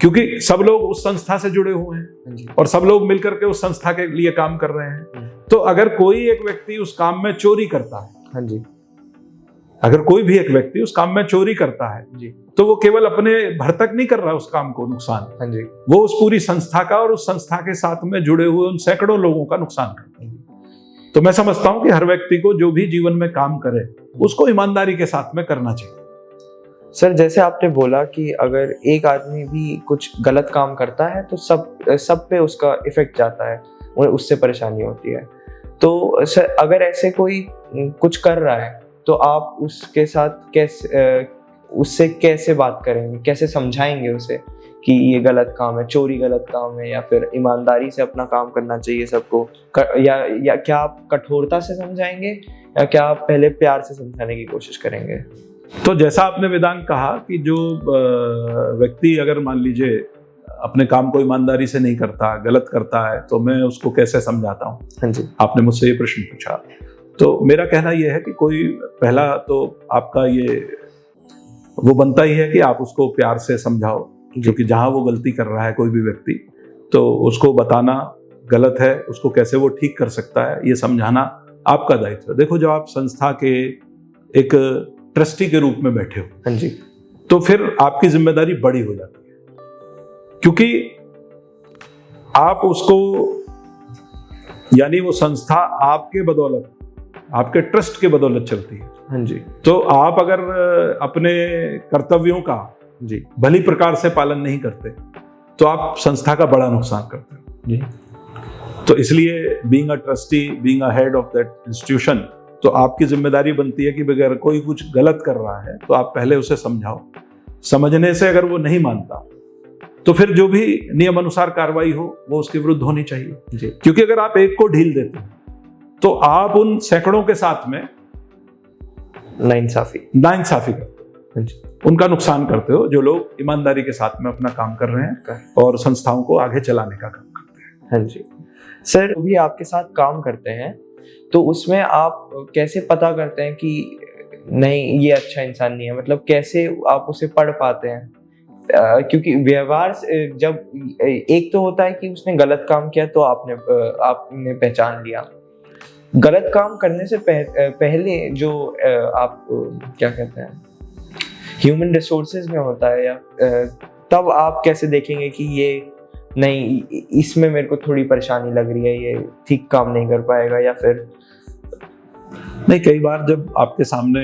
क्योंकि सब लोग उस संस्था से जुड़े हुए हैं जी। और सब लोग मिलकर के उस संस्था के लिए काम कर रहे हैं। तो अगर कोई एक व्यक्ति उस काम में चोरी करता है, हाँ जी, अगर कोई भी एक व्यक्ति उस काम में चोरी करता है जी, तो वो केवल अपने भर तक नहीं कर रहा उस काम को नुकसान, हाँ जी, वो उस पूरी संस्था का और उस संस्था के साथ में जुड़े हुए उन सैकड़ों लोगों का नुकसान करता है। तो मैं समझता हूं कि हर व्यक्ति को जो भी जीवन में काम करे उसको ईमानदारी के साथ में करना चाहिए। सर जैसे आपने बोला कि अगर एक आदमी भी कुछ गलत काम करता है तो सब पे उसका इफेक्ट जाता है, उससे परेशानी होती है। तो सर अगर ऐसे कोई कुछ कर रहा है तो आप उसके साथ उससे कैसे बात करेंगे, कैसे समझाएंगे उसे कि ये गलत काम है, चोरी गलत काम है, या फिर ईमानदारी से अपना काम करना चाहिए सबको, या क्या आप कठोरता से समझाएंगे या क्या आप पहले प्यार से समझाने की कोशिश करेंगे? तो जैसा आपने वेदांत कहा कि जो व्यक्ति अगर मान लीजिए अपने काम को ईमानदारी से नहीं करता, गलत करता है, तो मैं उसको कैसे समझाता हूँ। हाँ जी। आपने मुझसे ये प्रश्न पूछा, तो मेरा कहना यह है कि कोई पहला तो आपका ये वो बनता ही है कि आप उसको प्यार से समझाओ, क्योंकि जहां वो गलती कर रहा है कोई भी व्यक्ति, तो उसको बताना गलत है, उसको कैसे वो ठीक कर सकता है ये समझाना आपका दायित्व है। देखो, जब आप संस्था के एक ट्रस्टी के रूप में बैठे हो, हाँ जी, तो फिर आपकी जिम्मेदारी बड़ी हो जाती है, क्योंकि आप उसको, यानी वो संस्था आपके बदौलत, आपके ट्रस्ट के बदौलत चलती है। हाँ जी। तो आप अगर अपने कर्तव्यों का जी भली प्रकार से पालन नहीं करते तो आप संस्था का बड़ा नुकसान करते हो जी। तो इसलिए being a trustee, being a head of that institution, तो आपकी जिम्मेदारी बनती है कि अगर कोई कुछ गलत कर रहा है तो आप पहले उसे समझाओ। समझने से अगर वो नहीं मानता तो फिर जो भी नियम अनुसार कार्रवाई हो वो उसके विरुद्ध होनी चाहिए जी। क्योंकि अगर आप एक को ढील देते हो तो आप उन सैकड़ों के साथ में नाइंसाफी करते हो, उनका नुकसान करते हो, जो लोग ईमानदारी के साथ में अपना काम कर रहे हैं और संस्थाओं को आगे चलाने का काम करते हैं। हाँ जी। सर भी आपके साथ काम करते हैं तो उसमें आप कैसे पता करते हैं कि नहीं ये अच्छा इंसान नहीं है, मतलब कैसे आप उसे पढ़ पाते हैं? क्योंकि व्यवहार जब एक तो होता है कि उसने गलत काम किया तो आपने पहचान लिया, गलत काम करने से पहले जो आप क्या कहते हैं ह्यूमन रिसोर्सेज में होता है, या तब आप कैसे देखेंगे कि ये नहीं, इसमें मेरे को थोड़ी परेशानी लग रही है, ये ठीक काम नहीं कर पाएगा? या फिर नहीं, कई बार जब आपके सामने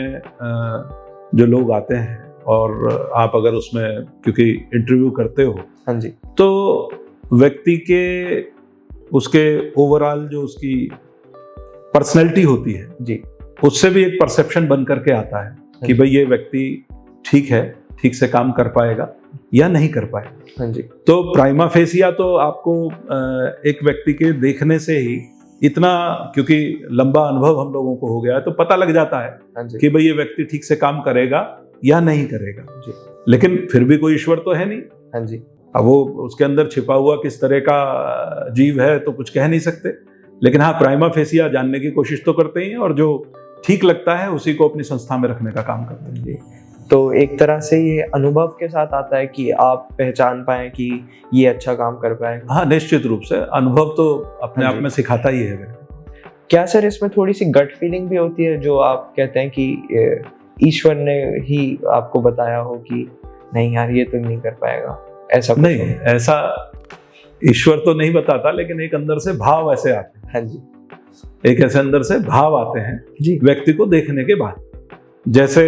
जो लोग आते हैं और आप अगर उसमें, क्योंकि इंटरव्यू करते हो, हाँ जी, तो व्यक्ति के उसके ओवरऑल जो उसकी पर्सनैलिटी होती है जी, उससे भी एक परसेप्शन बन करके आता है कि भाई ये व्यक्ति ठीक है, ठीक से काम कर पाएगा या नहीं कर पाएगा। हाँ जी। तो प्राइमा फेसिया तो आपको एक व्यक्ति के देखने से ही इतना, क्योंकि लंबा अनुभव हम लोगों को हो गया है, तो पता लग जाता है हाँ जी। कि भाई ये व्यक्ति ठीक से काम करेगा या नहीं करेगा जी। लेकिन फिर भी कोई ईश्वर तो है नहीं। हाँ जी। अब वो उसके अंदर छिपा हुआ किस तरह का जीव है तो कुछ कह नहीं सकते, लेकिन हाँ, प्राइमा फेसिया जानने की कोशिश तो करते ही हैं और जो ठीक लगता है उसी को अपनी संस्था में रखने का काम करते हैं। जी। तो एक तरह से ये अनुभव के साथ आता है कि आप पहचान पाएं कि ये अच्छा काम कर पाएगा। हाँ, निश्चित रूप से अनुभव तो अपने हाँ आप जी। में सिखाता ही है। क्या सर इसमें थोड़ी सी गट फीलिंग भी होती है, जो आप कहते हैं कि ईश्वर ने ही आपको बताया हो कि नहीं यार ये तो नहीं कर पाएगा, ऐसा कुछ? नहीं, ऐसा ईश्वर तो नहीं बताता, लेकिन एक अंदर से भाव ऐसे आते हैं। हाँ जी। एक ऐसे अंदर से भाव आते हैं जी। व्यक्ति को देखने के बाद, जैसे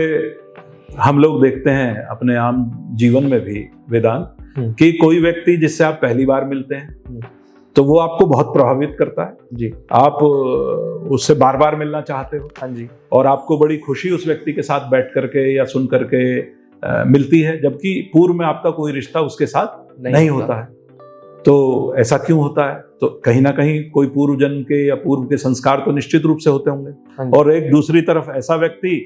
हम लोग देखते हैं अपने आम जीवन में भी वेदांत, कि कोई व्यक्ति जिससे आप पहली बार मिलते हैं तो वो आपको बहुत प्रभावित करता है। जी। आप उससे बार बार मिलना चाहते हो, हाँ जी। और आपको बड़ी खुशी उस व्यक्ति के साथ बैठ करके या सुन करके मिलती है, जबकि पूर्व में आपका कोई रिश्ता उसके साथ नहीं होता है। तो ऐसा क्यों होता है? तो कहीं ना कहीं कोई पूर्व जन्म के या पूर्व के संस्कार तो निश्चित रूप से होते होंगे। हाँ जी। और एक दूसरी तरफ ऐसा व्यक्ति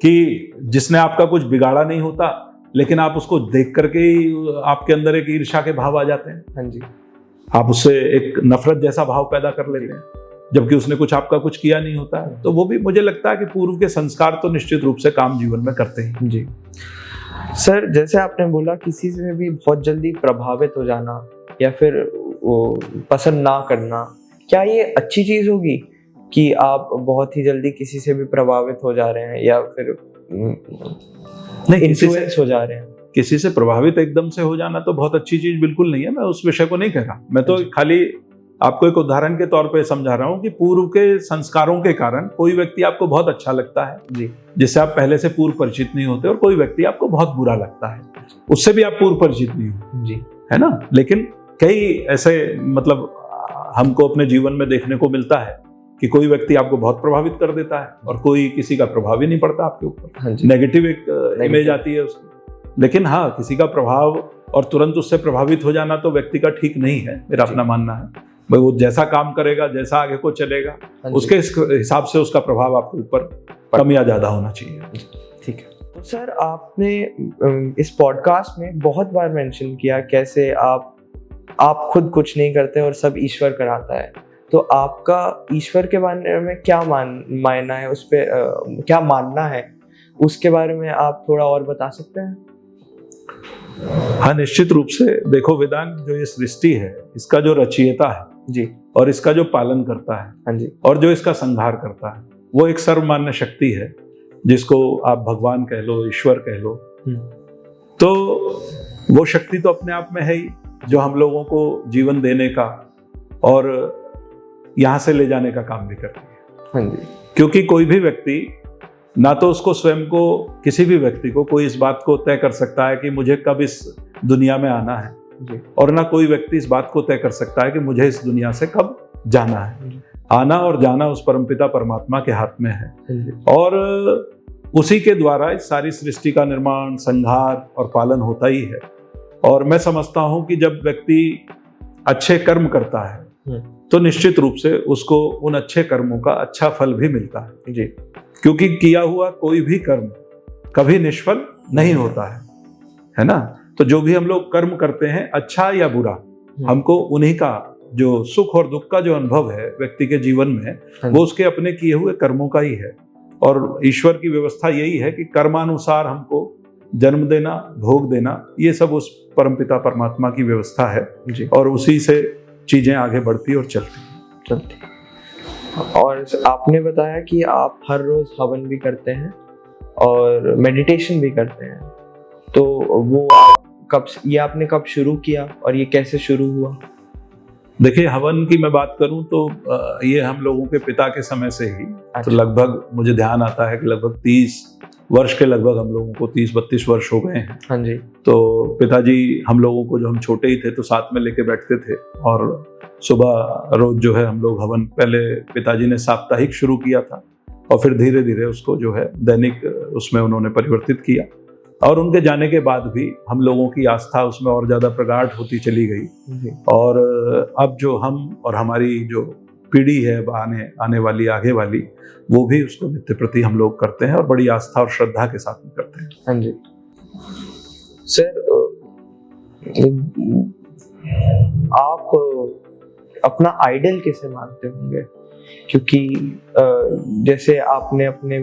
कि जिसने आपका कुछ बिगाड़ा नहीं होता, लेकिन आप उसको देख करके ही आपके अंदर एक ईर्ष्या के भाव आ जाते हैं। हाँ जी। आप उससे एक नफरत जैसा भाव पैदा कर लेते हैं, जबकि उसने आपका कुछ किया नहीं होता है। तो वो भी मुझे लगता है कि पूर्व के संस्कार तो निश्चित रूप से काम जीवन में करते हैं। जी सर, जैसे आपने बोला किसी से भी बहुत जल्दी प्रभावित हो जाना या फिर वो पसंद ना करना, क्या ये अच्छी चीज होगी कि आप बहुत ही जल्दी किसी से भी प्रभावित हो जा रहे हैं या फिर नहीं, इन्फ्लुएंस हो जा रहे हैं? किसी से प्रभावित एकदम से हो जाना तो बहुत अच्छी चीज बिल्कुल नहीं है। मैं उस विषय को नहीं कह रहा, मैं तो खाली आपको एक उदाहरण के तौर पे समझा रहा हूँ कि पूर्व के संस्कारों के कारण कोई व्यक्ति आपको बहुत अच्छा लगता है जी, जिससे आप पहले से पूर्व परिचित नहीं होते, और कोई व्यक्ति आपको बहुत बुरा लगता है, उससे भी आप पूर्व परिचित नहीं हो, जी, है ना। लेकिन कई ऐसे मतलब हमको अपने जीवन में देखने को मिलता है कि कोई व्यक्ति आपको बहुत प्रभावित कर देता है और कोई किसी का प्रभाव ही नहीं पड़ता आपके ऊपर। हाँ जी। नेगेटिव एक इमेज आती है उसकी। लेकिन हाँ, किसी का प्रभाव और तुरंत उससे प्रभावित हो जाना तो व्यक्ति का ठीक नहीं है, मेरा अपना मानना है। भाई वो जैसा काम करेगा, जैसा आगे को चलेगा, उसके हिसाब से उसका प्रभाव आपके ऊपर कम या ज्यादा होना चाहिए। ठीक है। तो सर, आपने इस पॉडकास्ट में बहुत बार मेंशन किया कैसे आप खुद कुछ नहीं करते और सब ईश्वर कराता है। तो आपका ईश्वर के बारे में क्या मानना है, उस पे क्या मानना है, उसके बारे में आप थोड़ा और बता सकते हैं? हाँ, निश्चित रूप से। देखो वेदांत, जो ये सृष्टि है, इसका जो रचयिता है जी, और इसका जो पालन करता है, हाँ जी, और जो इसका संहार करता है, वो एक सर्वमान्य शक्ति है, जिसको आप भगवान कह लो, ईश्वर कह लो। तो वो शक्ति तो अपने आप में है ही, जो हम लोगों को जीवन देने का और यहाँ से ले जाने का काम भी करती है। हाँ जी। क्योंकि कोई भी व्यक्ति, ना तो उसको स्वयं को, किसी भी व्यक्ति को कोई इस बात को तय कर सकता है कि मुझे कब इस दुनिया में आना है जी, और ना कोई व्यक्ति इस बात को तय कर सकता है कि मुझे इस दुनिया से कब जाना है। आना और जाना उस परमपिता परमात्मा के हाथ में है, और उसी के द्वारा इस सारी सृष्टि का निर्माण, संहार और पालन होता ही है। और मैं समझता हूँ कि जब व्यक्ति अच्छे कर्म करता है तो निश्चित रूप से उसको उन अच्छे कर्मों का अच्छा फल भी मिलता है जी, क्योंकि किया हुआ कोई भी कर्म कभी निष्फल नहीं होता है ना। तो जो भी हम लोग कर्म करते हैं, अच्छा या बुरा, हमको उन्हीं का जो सुख और दुख का जो अनुभव है व्यक्ति के जीवन में, वो उसके अपने किए हुए कर्मों का ही है। और ईश्वर की व्यवस्था यही है कि कर्मानुसार हमको जन्म देना, भोग देना, ये सब उस परमपिता परमात्मा की व्यवस्था है जी, और उसी से चीजें आगे बढ़ती और चलती। और आपने बताया कि आप हर रोज हवन भी करते हैं और मेडिटेशन भी करते हैं, तो वो ये आपने कब शुरू किया और ये कैसे शुरू हुआ? देखिए, हवन की मैं बात करूं तो ये हम लोगों के पिता के समय से ही, तो लगभग मुझे ध्यान आता है कि लगभग 30 वर्ष के लगभग हम लोगों को 30-32 वर्ष हो गए हैं। हाँ जी। तो पिताजी हम लोगों को, जो हम छोटे ही थे, तो साथ में लेके बैठते थे और सुबह रोज जो है हम लोग हवन, पहले पिताजी ने साप्ताहिक शुरू किया था और फिर धीरे धीरे उसको जो है दैनिक उसमें उन्होंने परिवर्तित किया। और उनके जाने के बाद भी हम लोगों की आस्था उसमें और ज्यादा प्रगाढ़ होती चली गई। और अब जो हम और हमारी जो पीढ़ी है आने वाली, आगे वाली, वो भी उसको नित्य प्रति हम लोग करते हैं और बड़ी आस्था और श्रद्धा के साथ में करते हैं। हाँ जी। सर, आप अपना आइडल किसे मानते होंगे? क्योंकि जैसे आपने अपने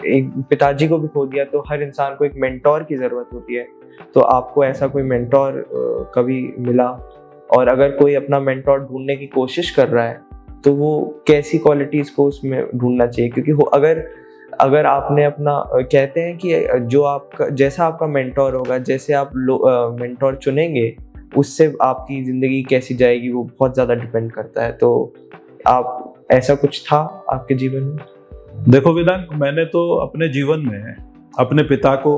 एक पिताजी को भी खो दिया, तो हर इंसान को एक मेंटोर की जरूरत होती है। तो आपको ऐसा कोई मेंटोर कभी मिला? और अगर कोई अपना मेंटोर ढूंढने की कोशिश कर रहा है तो वो कैसी क्वालिटीज को उसमें ढूंढना चाहिए? क्योंकि अगर आपने अपना, कहते हैं कि जो आपका, जैसा आपका मेंटोर होगा, जैसे आप मेंटोर चुनेंगे, उससे आपकी जिंदगी कैसी जाएगी वो बहुत ज्यादा डिपेंड करता है। तो आप, ऐसा कुछ था आपके जीवन में? देखो वेदांत, मैंने तो अपने जीवन में अपने पिता को,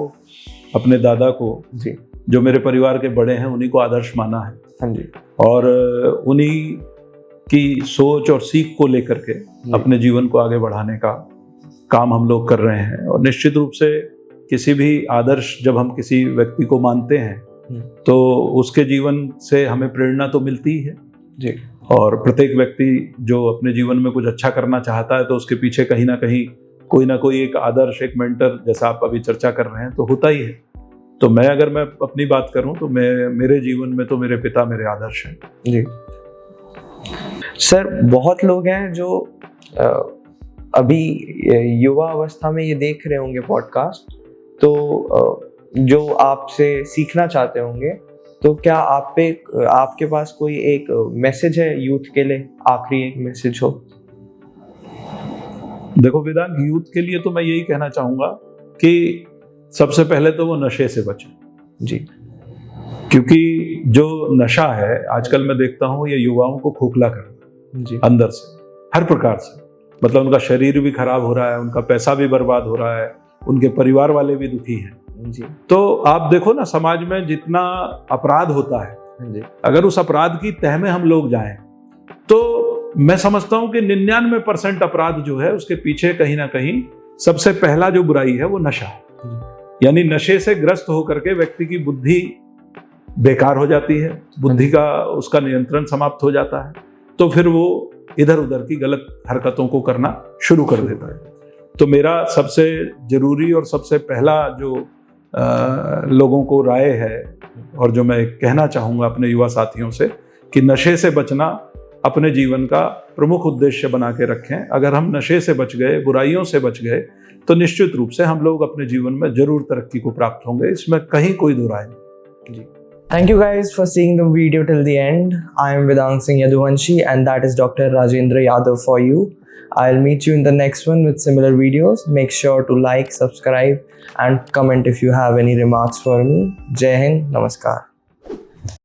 अपने दादा को जी, जो मेरे परिवार के बड़े हैं, उन्हीं को आदर्श माना है। हाँ जी। और उन्हीं की सोच और सीख को लेकर के अपने जीवन को आगे बढ़ाने का काम हम लोग कर रहे हैं। और निश्चित रूप से किसी भी आदर्श जब हम किसी व्यक्ति को मानते हैं तो उसके जीवन से हमें प्रेरणा तो मिलती ही है जी। और प्रत्येक व्यक्ति जो अपने जीवन में कुछ अच्छा करना चाहता है तो उसके पीछे कहीं ना कोई एक आदर्श, एक मेंटर, जैसा आप अभी चर्चा कर रहे हैं, तो होता ही है। तो मैं अपनी बात करूं तो मेरे जीवन में तो मेरे पिता मेरे आदर्श हैं जी। सर, बहुत लोग हैं जो अभी युवा अवस्था में ये देख रहे होंगे पॉडकास्ट, तो जो आपसे सीखना चाहते होंगे, तो क्या आपके पास कोई एक मैसेज है यूथ के लिए? आखिरी एक मैसेज हो। देखो वेदांत, यूथ के लिए तो मैं यही कहना चाहूंगा कि सबसे पहले तो वो नशे से बचे जी। क्योंकि जो नशा है आजकल मैं देखता हूँ ये युवाओं को खोखला कर रहा है जी। अंदर से, हर प्रकार से। मतलब उनका शरीर भी खराब हो रहा है, उनका पैसा भी बर्बाद हो रहा है, उनके परिवार वाले भी दुखी हैं जी। तो आप देखो ना, समाज में जितना अपराध होता है जी। अगर उस अपराध की तह में हम लोग जाएं तो मैं समझता हूं कि 99% अपराध जो है उसके पीछे कहीं ना कहीं सबसे पहला जो बुराई है वो नशा है। यानी नशे से ग्रस्त होकर के व्यक्ति की बुद्धि बेकार हो जाती है, बुद्धि का उसका नियंत्रण समाप्त हो जाता है, तो फिर वो इधर उधर की गलत हरकतों को करना शुरू कर देता है। तो मेरा सबसे जरूरी और सबसे पहला जो लोगों को राय है और जो मैं कहना चाहूँगा अपने युवा साथियों से कि नशे से बचना अपने जीवन का प्रमुख उद्देश्य बना के रखें। अगर हम नशे से बच गए, बुराइयों से बच गए, तो निश्चित रूप से हम लोग अपने जीवन में जरूर तरक्की को प्राप्त होंगे, इसमें कहीं कोई दो राय नहीं। Thank you guys for seeing the video till the end. I am Vedang Singh Yaduvanshi and that is Dr. Rajendra Yadav for you. I'll meet you in the next one with similar videos. Make sure to like, subscribe and comment if you have any remarks for me. Jai Hind, Namaskar.